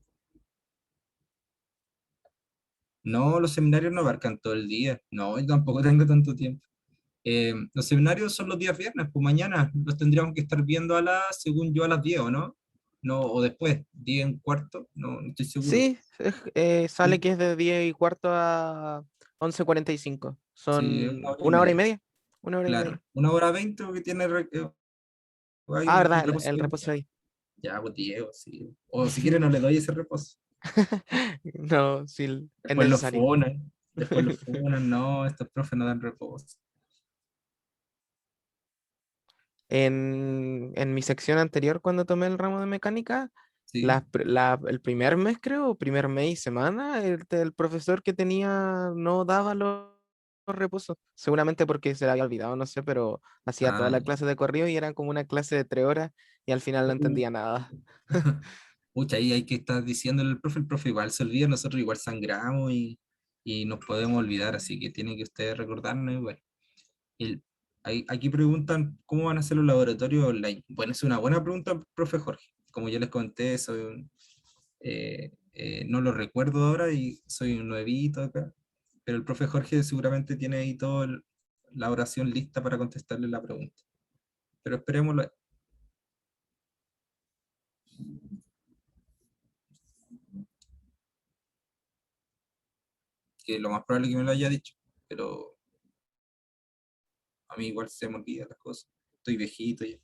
No, los seminarios no abarcan todo el día. No, yo tampoco tengo tanto tiempo. Los seminarios son los días viernes, pues mañana los tendríamos que estar viendo según yo, a las 10, ¿o no? No, o después, 10 en cuarto, no estoy seguro. Sí, sale Sí, que es de 10:15 a 11:45. sí, es Son una hora y 1 hora y media. media. 1 hora y media. Claro, 1 hora 20 que tiene hay Ah, un verdad, reposo el de reposo 10. ahí. Ya, pues 10, sí. O si quieren no le doy ese reposo. No, sí, es Después lo necesario. funan, después lo funan, no, estos profes no dan reposo. En mi sección anterior, cuando tomé el ramo de mecánica, Sí. el primer mes, creo, primer mes y semana, el profesor que tenía no daba los reposos. Seguramente porque se le había olvidado, no sé, pero hacía toda Ah, la clase de corrido y eran como una clase de 3 horas y al final no uh, entendía nada. pucha, ahí hay que estar diciéndole al profe, el profe igual se olvida, nosotros igual sangramos y nos podemos olvidar, así que tiene que usted recordarnos igual. El- aquí preguntan cómo van a ser los laboratorios online. Bueno, es una buena pregunta, profe Jorge. Como yo les conté, no lo recuerdo ahora y soy un nuevito acá, pero el profe Jorge seguramente tiene ahí toda la oración lista para contestarle la pregunta. Pero esperémoslo, que lo más probable es que me lo haya dicho, pero a mí igual se me olvidan las cosas. Estoy viejito ya.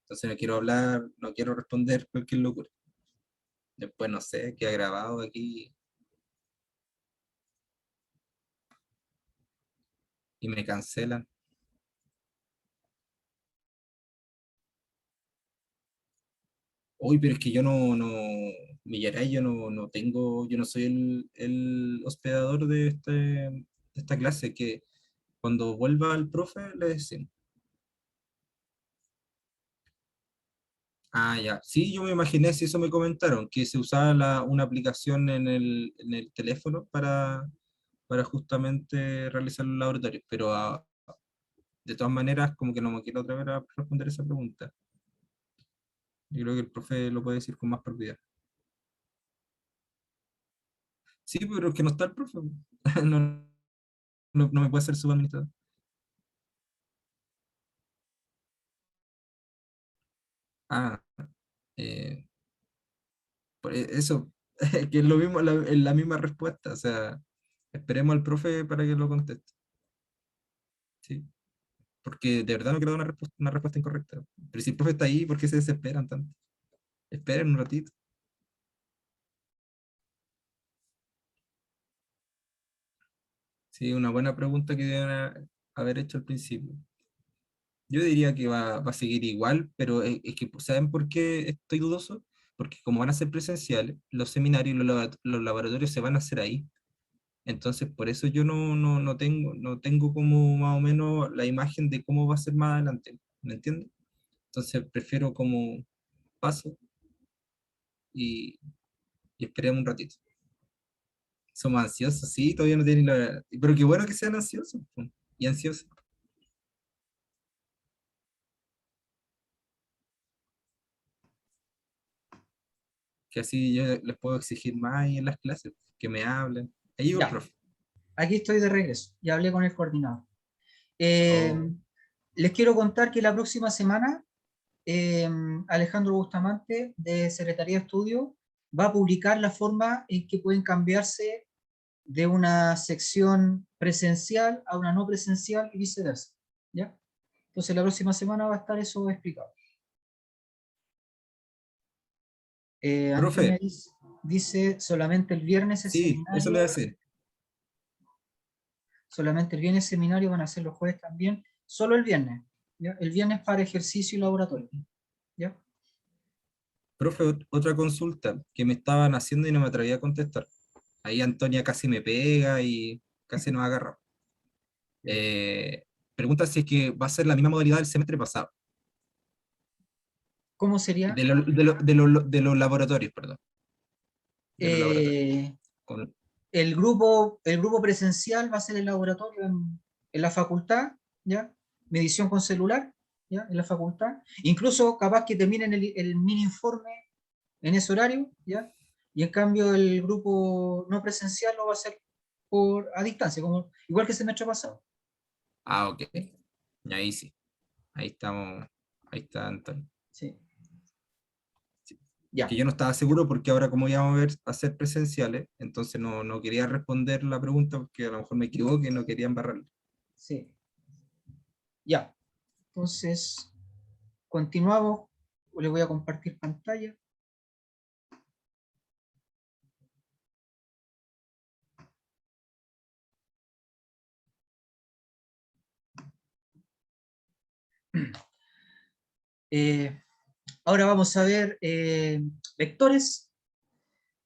Entonces no quiero hablar, no quiero responder cualquier locura. Después no sé, queda grabado aquí y me cancelan. Uy, pero es que yo Millaray, yo no soy el hospedador de esta clase, que cuando vuelva el profe le decimos. Ah, ya. Sí, yo me imaginé, si eso me comentaron, que se usaba una aplicación en el teléfono para justamente realizar los laboratorios, pero de todas maneras, como que no me quiero atrever a responder esa pregunta. Yo creo que el profe lo puede decir con más propiedad. Sí, pero es que no está el profe. No me puede hacer su administrador. Ah, eh, eso, que es lo mismo, es la misma respuesta. O sea, esperemos al profe para que lo conteste. Sí, porque de verdad no quiero dar una respuesta incorrecta. Pero si el profe está ahí, ¿por qué se desesperan tanto? Esperen un ratito. Sí, una buena pregunta que deben haber hecho al principio. Yo diría que va a seguir igual, pero es que, ¿saben por qué estoy dudoso? Porque como van a ser presenciales, los seminarios y los laboratorios se van a hacer ahí. Entonces, por eso yo no tengo como más o menos la imagen de cómo va a ser más adelante. ¿Me entiendes? Entonces, prefiero como paso y, y esperemos un ratito. Somos ansiosos, sí, todavía no tienen la. Pero qué bueno que sean ansiosos, po, y ansiosos. Que así yo les puedo exigir más ahí en las clases, que me hablen. Ahí llegó el Ya, profe. aquí estoy de regreso. Ya hablé con el coordinador. Eh, Oh, Les quiero contar que la próxima semana, eh, Alejandro Bustamante, de Secretaría de Estudio, va a publicar la forma en que pueden cambiarse de una sección presencial a una no presencial y viceversa, ¿ya? Entonces la próxima semana va a estar eso explicado. Antonia Profe, dice solamente el viernes el sí, eso le seminario, voy a decir. solamente el viernes seminario, van a ser los jueves también, solo el viernes, ¿ya? El viernes para ejercicio y laboratorio, ¿ya? Profe, otra consulta que me estaban haciendo y no me atrevía a contestar. Ahí Antonia casi me pega y casi nos agarra. Pregunta si es que va a ser la misma modalidad del semestre pasado, ¿Cómo sería? de los laboratorios, perdón. De los laboratorios. Eh, Con- el grupo presencial va a ser el laboratorio en la facultad, ¿ya? Medición con celular, ¿ya? En la facultad. Incluso capaz que terminen el mini informe en ese horario, ¿ya? Y en cambio el grupo no presencial lo va a hacer a distancia, como, igual que el semestre pasado. ok. Y ahí sí. Ahí estamos. Ahí está Antonio. Sí, Sí. Es que ya, yo no estaba seguro porque ahora como íbamos a ser presenciales, entonces no quería responder la pregunta porque a lo mejor me equivoqué y no quería embarrarle. sí, ya. Entonces, continuamos. Le voy a compartir pantalla. Ahora vamos a ver vectores.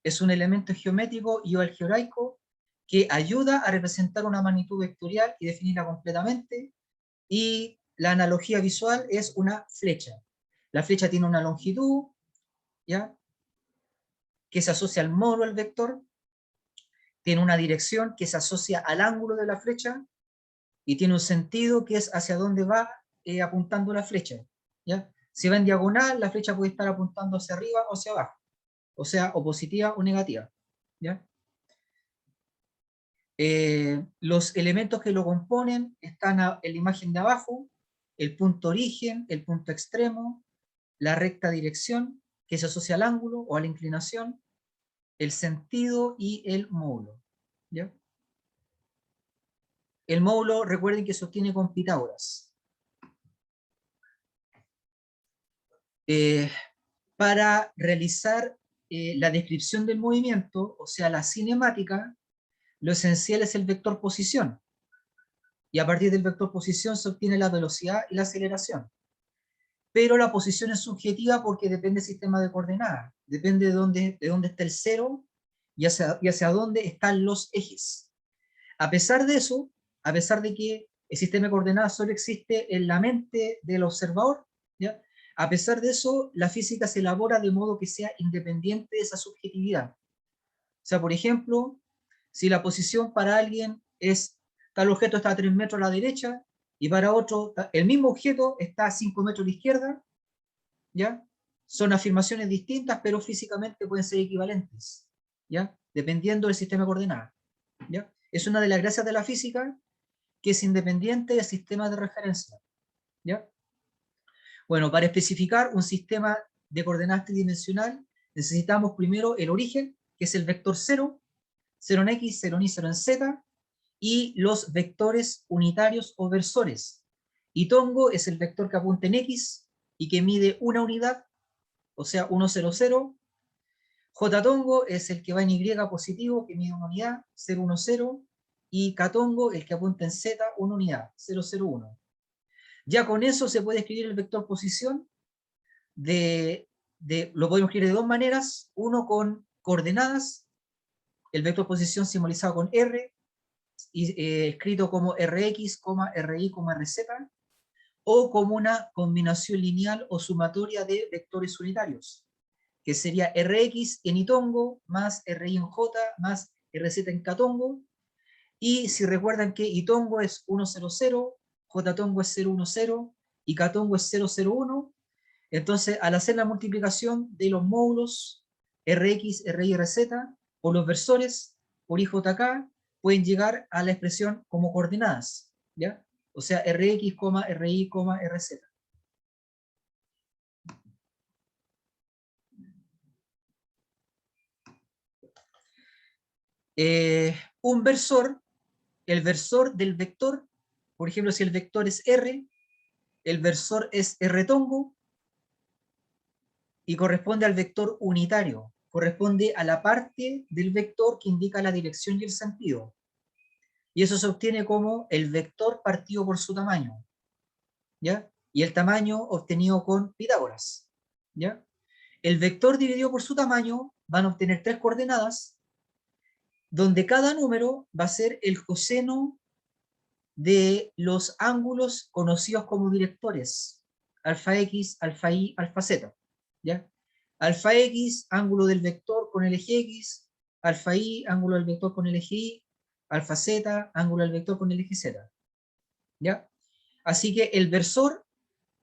Es un elemento geométrico y o algebraico que ayuda a representar una magnitud vectorial y definirla completamente. Y la analogía visual es una flecha. La flecha tiene una longitud, ¿ya? Que se asocia al módulo del vector, tiene una dirección que se asocia al ángulo de la flecha y tiene un sentido que es hacia dónde va apuntando la flecha, ¿ya? Si va en diagonal, la flecha puede estar apuntando hacia arriba o hacia abajo, o sea, o positiva o negativa, ¿ya? Los elementos que lo componen están en la imagen de abajo: el punto origen, el punto extremo, la recta dirección, que se asocia al ángulo o a la inclinación, el sentido y el módulo, ¿ya? El módulo, recuerden que se obtiene con Pitágoras. Eh, para realizar la descripción del movimiento, o sea, la cinemática, lo esencial es el vector posición. Y a partir del vector posición se obtiene la velocidad y la aceleración. Pero la posición es subjetiva porque depende del sistema de coordenadas. Depende de dónde está el cero y hacia dónde están los ejes. A pesar de eso, a pesar de que el sistema de coordenadas solo existe en la mente del observador, ¿ya? A pesar de eso, la física se elabora de modo que sea independiente de esa subjetividad. O sea, por ejemplo, si la posición para alguien es tal objeto está a 3 metros a la derecha y para otro el mismo objeto está a 5 metros a la izquierda, ¿ya? Son afirmaciones distintas, pero físicamente pueden ser equivalentes, ¿ya? Dependiendo del sistema de coordenadas, ¿ya? Es una de las gracias de la física, que es independiente del sistema de referencia, ¿ya? Bueno, para especificar un sistema de coordenadas tridimensional, necesitamos primero el origen, que es el vector 0, 0 en x, 0 en y, 0 en z, y los vectores unitarios o versores. Y tongo es el vector que apunta en x y que mide una unidad, o sea, 1, 0, 0. J tongo es el que va en y positivo, que mide una unidad, 0, 1, 0. Y K tongo, el que apunta en z, una unidad, 0, 0, 1. Ya con eso se puede escribir el vector posición. Lo podemos escribir de dos maneras: uno con coordenadas, el vector posición simbolizado con R, y, escrito como Rx, Ri, Rz, o como una combinación lineal o sumatoria de vectores unitarios, que sería Rx en itongo más Ri en J más Rz en Ktongo. Y si recuerdan que itongo es 1, 0, 0, Jtongo es 0, 1, 0 y Ktongo es 0, 0, 1, entonces al hacer la multiplicación de los módulos Rx, Ri, Rz por los versores por IJK, pueden llegar a la expresión como coordenadas, ¿ya? O sea, Rx, Ri, Rz. Un versor, el versor del vector, por ejemplo, si el vector es R, el versor es R tongo y corresponde al vector unitario, corresponde a la parte del vector que indica la dirección y el sentido. Y eso se obtiene como el vector partido por su tamaño, ¿ya? Y el tamaño obtenido con Pitágoras, ¿ya? El vector dividido por su tamaño van a obtener 3 coordenadas, donde cada número va a ser el coseno de los ángulos conocidos como directores, alfa X, alfa Y, alfa Z, ¿ya? Alfa X, ángulo del vector con el eje X, alfa Y, ángulo del vector con el eje Y, alfa Z, ángulo del vector con el eje Z, ¿ya? Así que el versor,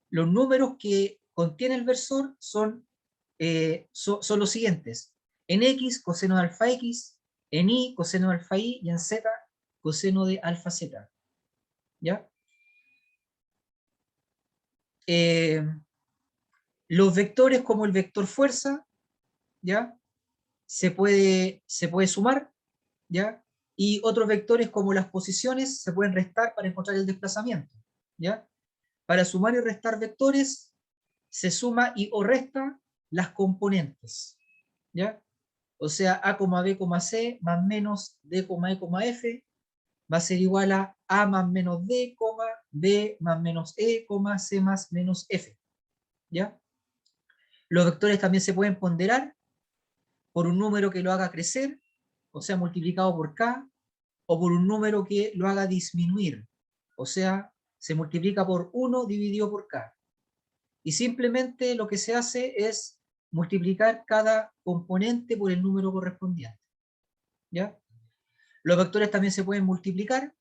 los números que contiene el versor son los siguientes: en X, coseno de alfa X, en Y, coseno de alfa Y, y en Z, coseno de alfa Z, ¿ya? Los vectores como el vector fuerza, ¿ya? Se puede sumar, ¿ya? Y otros vectores como las posiciones se pueden restar para encontrar el desplazamiento, ¿ya? Para sumar y restar vectores se suma y o resta las componentes, ¿ya? O sea, A, B, C más menos D, E, F va a ser igual a más menos D, B más menos E, C más menos F, ¿ya? Los vectores también se pueden ponderar por un número que lo haga crecer, o sea, multiplicado por K, o por un número que lo haga disminuir, o sea, se multiplica por 1 dividido por K. Y simplemente lo que se hace es multiplicar cada componente por el número correspondiente, ¿ya? Los vectores también se pueden multiplicar.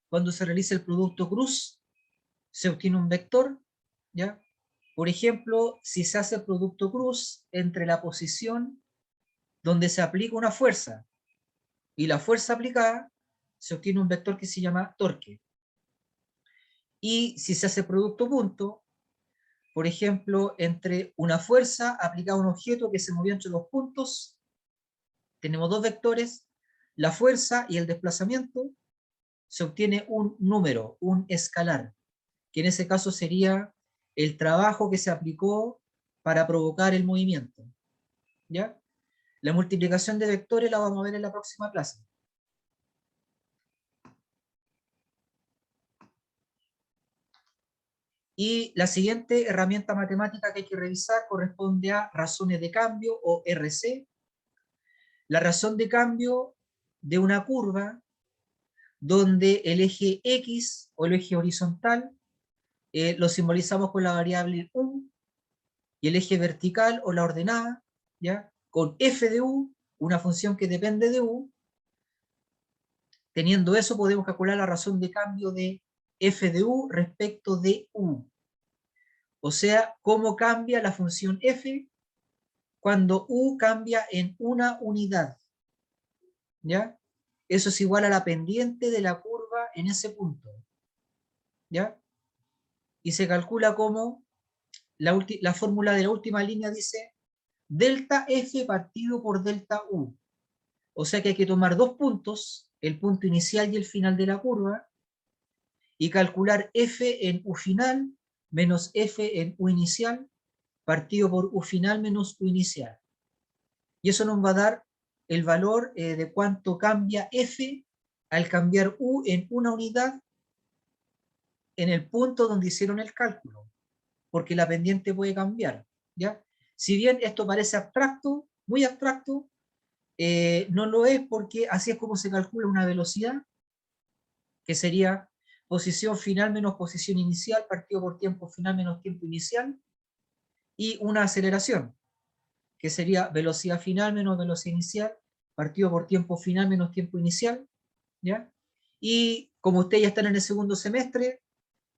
Cuando se realiza el producto cruz, se obtiene un vector, ¿ya? Por ejemplo, si se hace el producto cruz entre la posición donde se aplica una fuerza y la fuerza aplicada, se obtiene un vector que se llama torque. Y si se hace producto punto, por ejemplo, entre una fuerza aplicada a un objeto que se movió entre dos puntos, tenemos dos vectores, la fuerza y el desplazamiento, se obtiene un número, un escalar, que en ese caso sería el trabajo que se aplicó para provocar el movimiento, ¿ya? La multiplicación de vectores la vamos a ver en la próxima clase. Y la siguiente herramienta matemática que hay que revisar corresponde a razones de cambio o RC. La razón de cambio de una curva donde el eje X o el eje horizontal lo simbolizamos con la variable U y el eje vertical o la ordenada, ¿ya? Con f de U, una función que depende de U. Teniendo eso podemos calcular la razón de cambio de f de U respecto de U. O sea, cómo cambia la función f cuando U cambia en una unidad, ¿ya? Eso es igual a la pendiente de la curva en ese punto, ¿ya? Y se calcula como la fórmula de la última línea dice delta F partido por delta U. O sea que hay que tomar dos puntos, el punto inicial y el final de la curva, y calcular F en U final menos F en U inicial partido por U final menos U inicial. Y eso nos va a dar el valor de cuánto cambia F al cambiar U en una unidad en el punto donde hicieron el cálculo, porque la pendiente puede cambiar, ¿ya? Si bien esto parece abstracto, muy abstracto, no lo es, porque así es como se calcula una velocidad, que sería posición final menos posición inicial partido por tiempo final menos tiempo inicial, y una aceleración, que sería velocidad final menos velocidad inicial partido por tiempo final menos tiempo inicial, ¿ya? Y como ustedes ya están en el segundo semestre,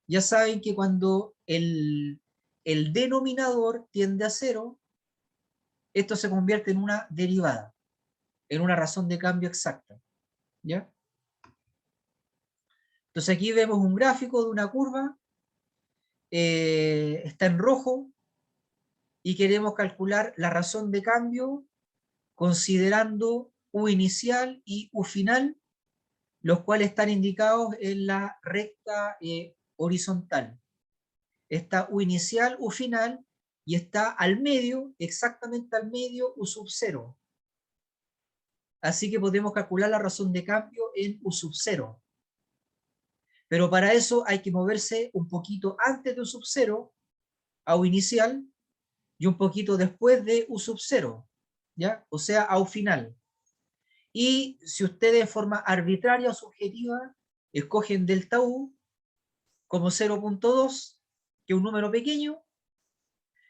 ya saben que cuando el denominador tiende a cero, esto se convierte en una derivada, en una razón de cambio exacta, ¿ya? Entonces aquí vemos un gráfico de una curva, está en rojo, y queremos calcular la razón de cambio considerando U inicial y U final, los cuales están indicados en la recta horizontal. Está U inicial, U final, y está al medio, exactamente al medio, U sub 0. Así que podemos calcular la razón de cambio en U sub 0. Pero para eso hay que moverse un poquito antes de U sub 0, a U inicial, y un poquito después de U sub 0, ¿ya? O sea, a U final. Y si ustedes de forma arbitraria o subjetiva escogen delta U como 0.2, que es un número pequeño,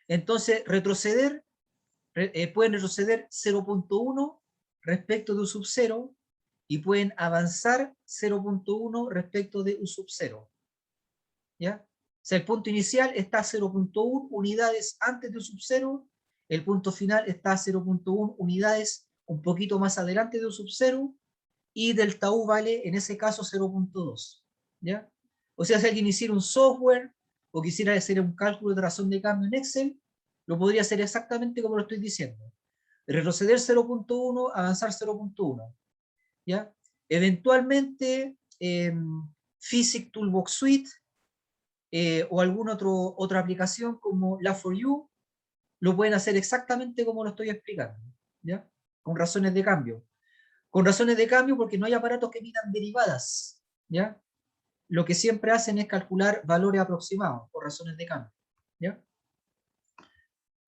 entonces pueden retroceder 0.1 respecto de U sub 0 y pueden avanzar 0.1 respecto de U sub 0. ¿Ya? O sea, el punto inicial está a 0.1 unidades antes de U sub 0, el punto final está a 0.1 unidades un poquito más adelante de U sub 0, y delta U vale en ese caso 0.2. ¿Ya? O sea, si alguien hiciera un software o quisiera hacer un cálculo de razón de cambio en Excel, lo podría hacer exactamente como lo estoy diciendo. Retroceder 0.1, avanzar 0.1. ¿Ya? Eventualmente, Physics Toolbox Suite o alguna otra aplicación como Lab4U lo pueden hacer exactamente como lo estoy explicando, ¿ya? Con razones de cambio. Con razones de cambio porque no hay aparatos que midan derivadas, ¿ya? Lo que siempre hacen es calcular valores aproximados por razones de cambio, ¿ya?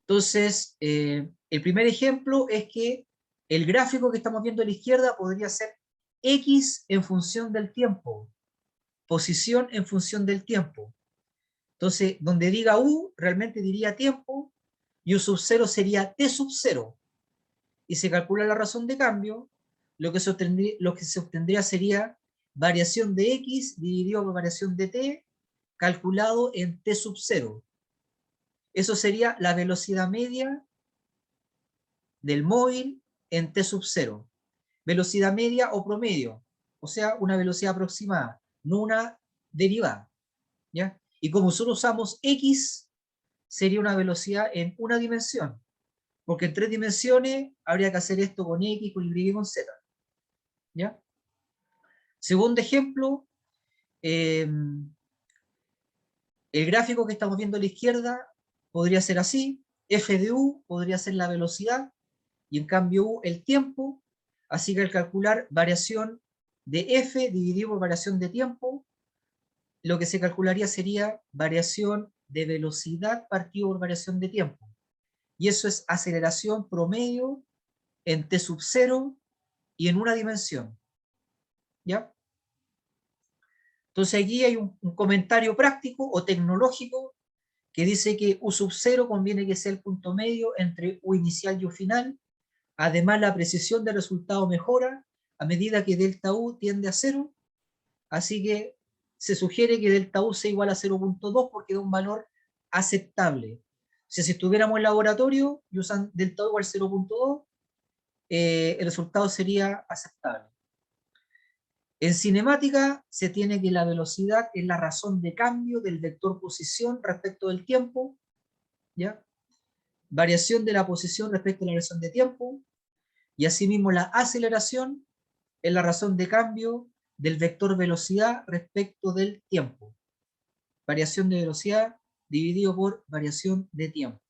Entonces, el primer ejemplo es que el gráfico que estamos viendo a la izquierda podría ser X en función del tiempo, posición en función del tiempo. Entonces, donde diga U, realmente diría tiempo, y U sub 0 sería T sub 0. Y se calcula la razón de cambio, lo que se obtendría sería variación de X dividido por variación de T, calculado en T sub 0. Eso sería la velocidad media del móvil en T sub 0. Velocidad media o promedio, o sea, una velocidad aproximada, no una derivada, ¿ya? Y como solo usamos X, sería una velocidad en una dimensión, porque en 3 dimensiones habría que hacer esto con X, con Y y con Z, ¿ya? Segundo ejemplo, el gráfico que estamos viendo a la izquierda podría ser así, f de u podría ser la velocidad, y en cambio u el tiempo, así que al calcular variación de f dividido por variación de tiempo, lo que se calcularía sería variación de velocidad partido por variación de tiempo. Y eso es aceleración promedio en t sub 0 y en una dimensión. ¿Ya? Entonces aquí hay un comentario práctico o tecnológico que dice que U sub 0 conviene que sea el punto medio entre U inicial y U final. Además, la precisión del resultado mejora a medida que delta U tiende a 0. Así que se sugiere que delta U sea igual a 0.2 porque da un valor aceptable. O sea, si estuviéramos en laboratorio y usan delta U igual a 0.2, el resultado sería aceptable. En cinemática se tiene que la velocidad es la razón de cambio del vector posición respecto del tiempo, ¿ya? Variación de la posición respecto a la variación de tiempo, y asimismo la aceleración es la razón de cambio del vector velocidad respecto del tiempo. Variación de velocidad dividido por variación de tiempo.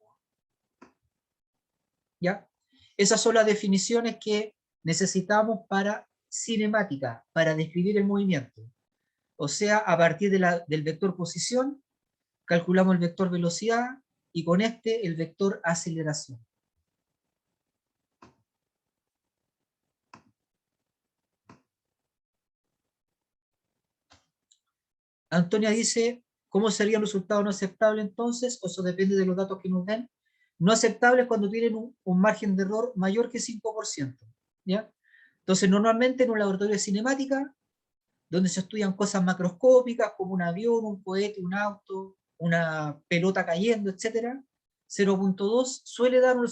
¿Ya? Esas son las definiciones que necesitamos para cinemática, para describir el movimiento. O sea, a partir del vector posición, calculamos el vector velocidad y con este el vector aceleración. Antonia dice, ¿cómo sería un resultado no aceptable entonces? O eso depende de los datos que nos den. No aceptable cuando tienen un margen de error mayor que 5%. ¿Ya? Entonces, normalmente en un laboratorio de cinemática, donde se estudian cosas macroscópicas como un avión, un cohete, un auto, una pelota cayendo, etc., 0.2 suele dar un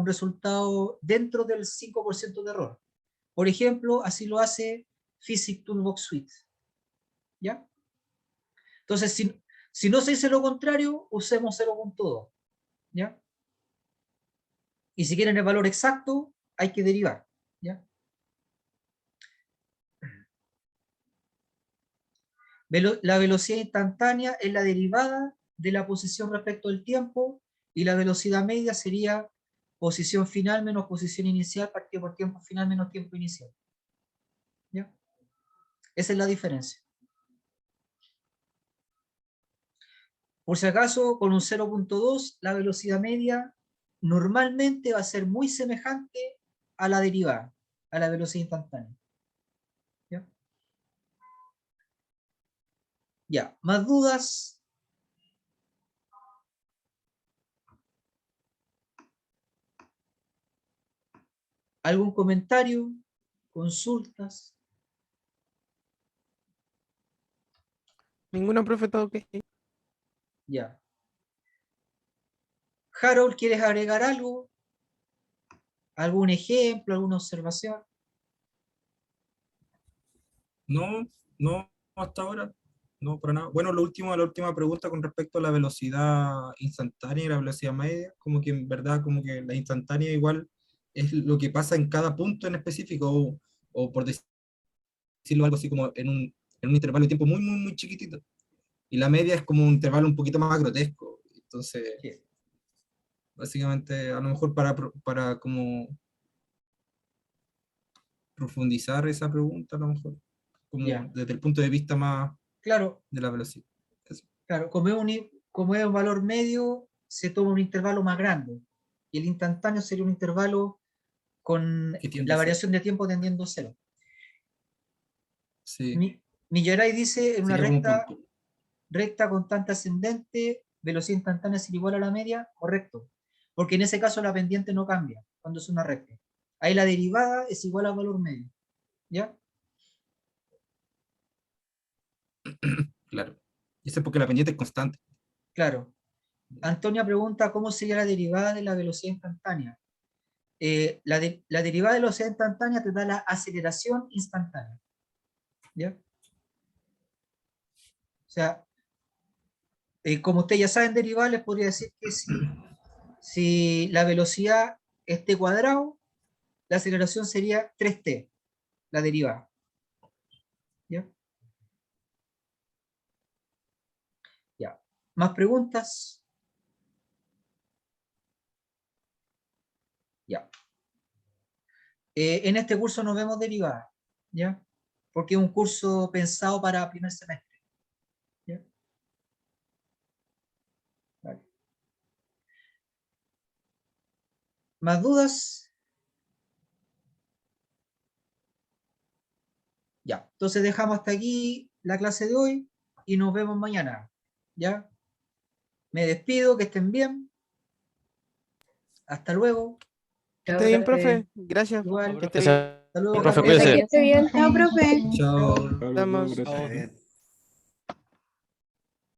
resultado dentro del 5% de error. Por ejemplo, así lo hace Physics Toolbox Suite. ¿Ya? Entonces, si no se dice lo contrario, usemos 0.2. ¿Ya? Y si quieren el valor exacto, hay que derivar, ¿ya? La velocidad instantánea es la derivada de la posición respecto al tiempo, y la velocidad media sería posición final menos posición inicial partido por tiempo final menos tiempo inicial. ¿Ya? Esa es la diferencia. Por si acaso, con un 0.2, la velocidad media normalmente va a ser muy semejante a la derivada, a la velocidad instantánea. ¿Ya? Ya, ¿más dudas? ¿Algún comentario? ¿Consultas? Ninguno, profe, todo ok. Ya. Harold, ¿quieres agregar algo? ¿Algún ejemplo, alguna observación? No, no, hasta ahora, no, para nada. Bueno, la última pregunta con respecto a la velocidad instantánea y la velocidad media, como que en verdad, como que la instantánea igual es lo que pasa en cada punto en específico, o por decirlo algo así como en un intervalo de tiempo muy, muy, muy chiquitito. Y la media es como un intervalo un poquito más grotesco. Entonces, Sí. básicamente, a lo mejor para como profundizar esa pregunta, a lo mejor, como Ya. desde el punto de vista más Claro, de la velocidad. Eso. claro, como es un valor medio, se toma un intervalo más grande. Y el instantáneo sería un intervalo con Que tiende la a ser. variación de tiempo tendiendo a cero. Sí, Millaray dice en una sería como recta, punto. recta constante ascendente, velocidad instantánea es igual a la media, correcto. Porque en ese caso la pendiente no cambia cuando es una recta. Ahí la derivada es igual al valor medio. ¿Ya? Claro. Y eso es porque la pendiente es constante. Claro. Antonia pregunta cómo sería la derivada de la velocidad instantánea. La derivada de la velocidad instantánea te da la aceleración instantánea. ¿Ya? O sea, como ustedes ya saben derivar, les podría decir que si la velocidad es t cuadrado, la aceleración sería 3t, la derivada. ¿Ya? Ya. ¿Más preguntas? Ya. En este curso nos vemos derivadas, ¿ya? Porque es un curso pensado para primer semestre. ¿Ya? Vale. ¿Más dudas? Ya. Entonces dejamos hasta aquí la clase de hoy y nos vemos mañana. ¿Ya? Me despido, que estén bien. Hasta luego. Que esté bien, Suerte. profe. Gracias. Igual. Que esté bien. Hasta luego, Profe, Carlos. cuídese. Que esté bien, chao, profe. Chao. Estamos. Chao.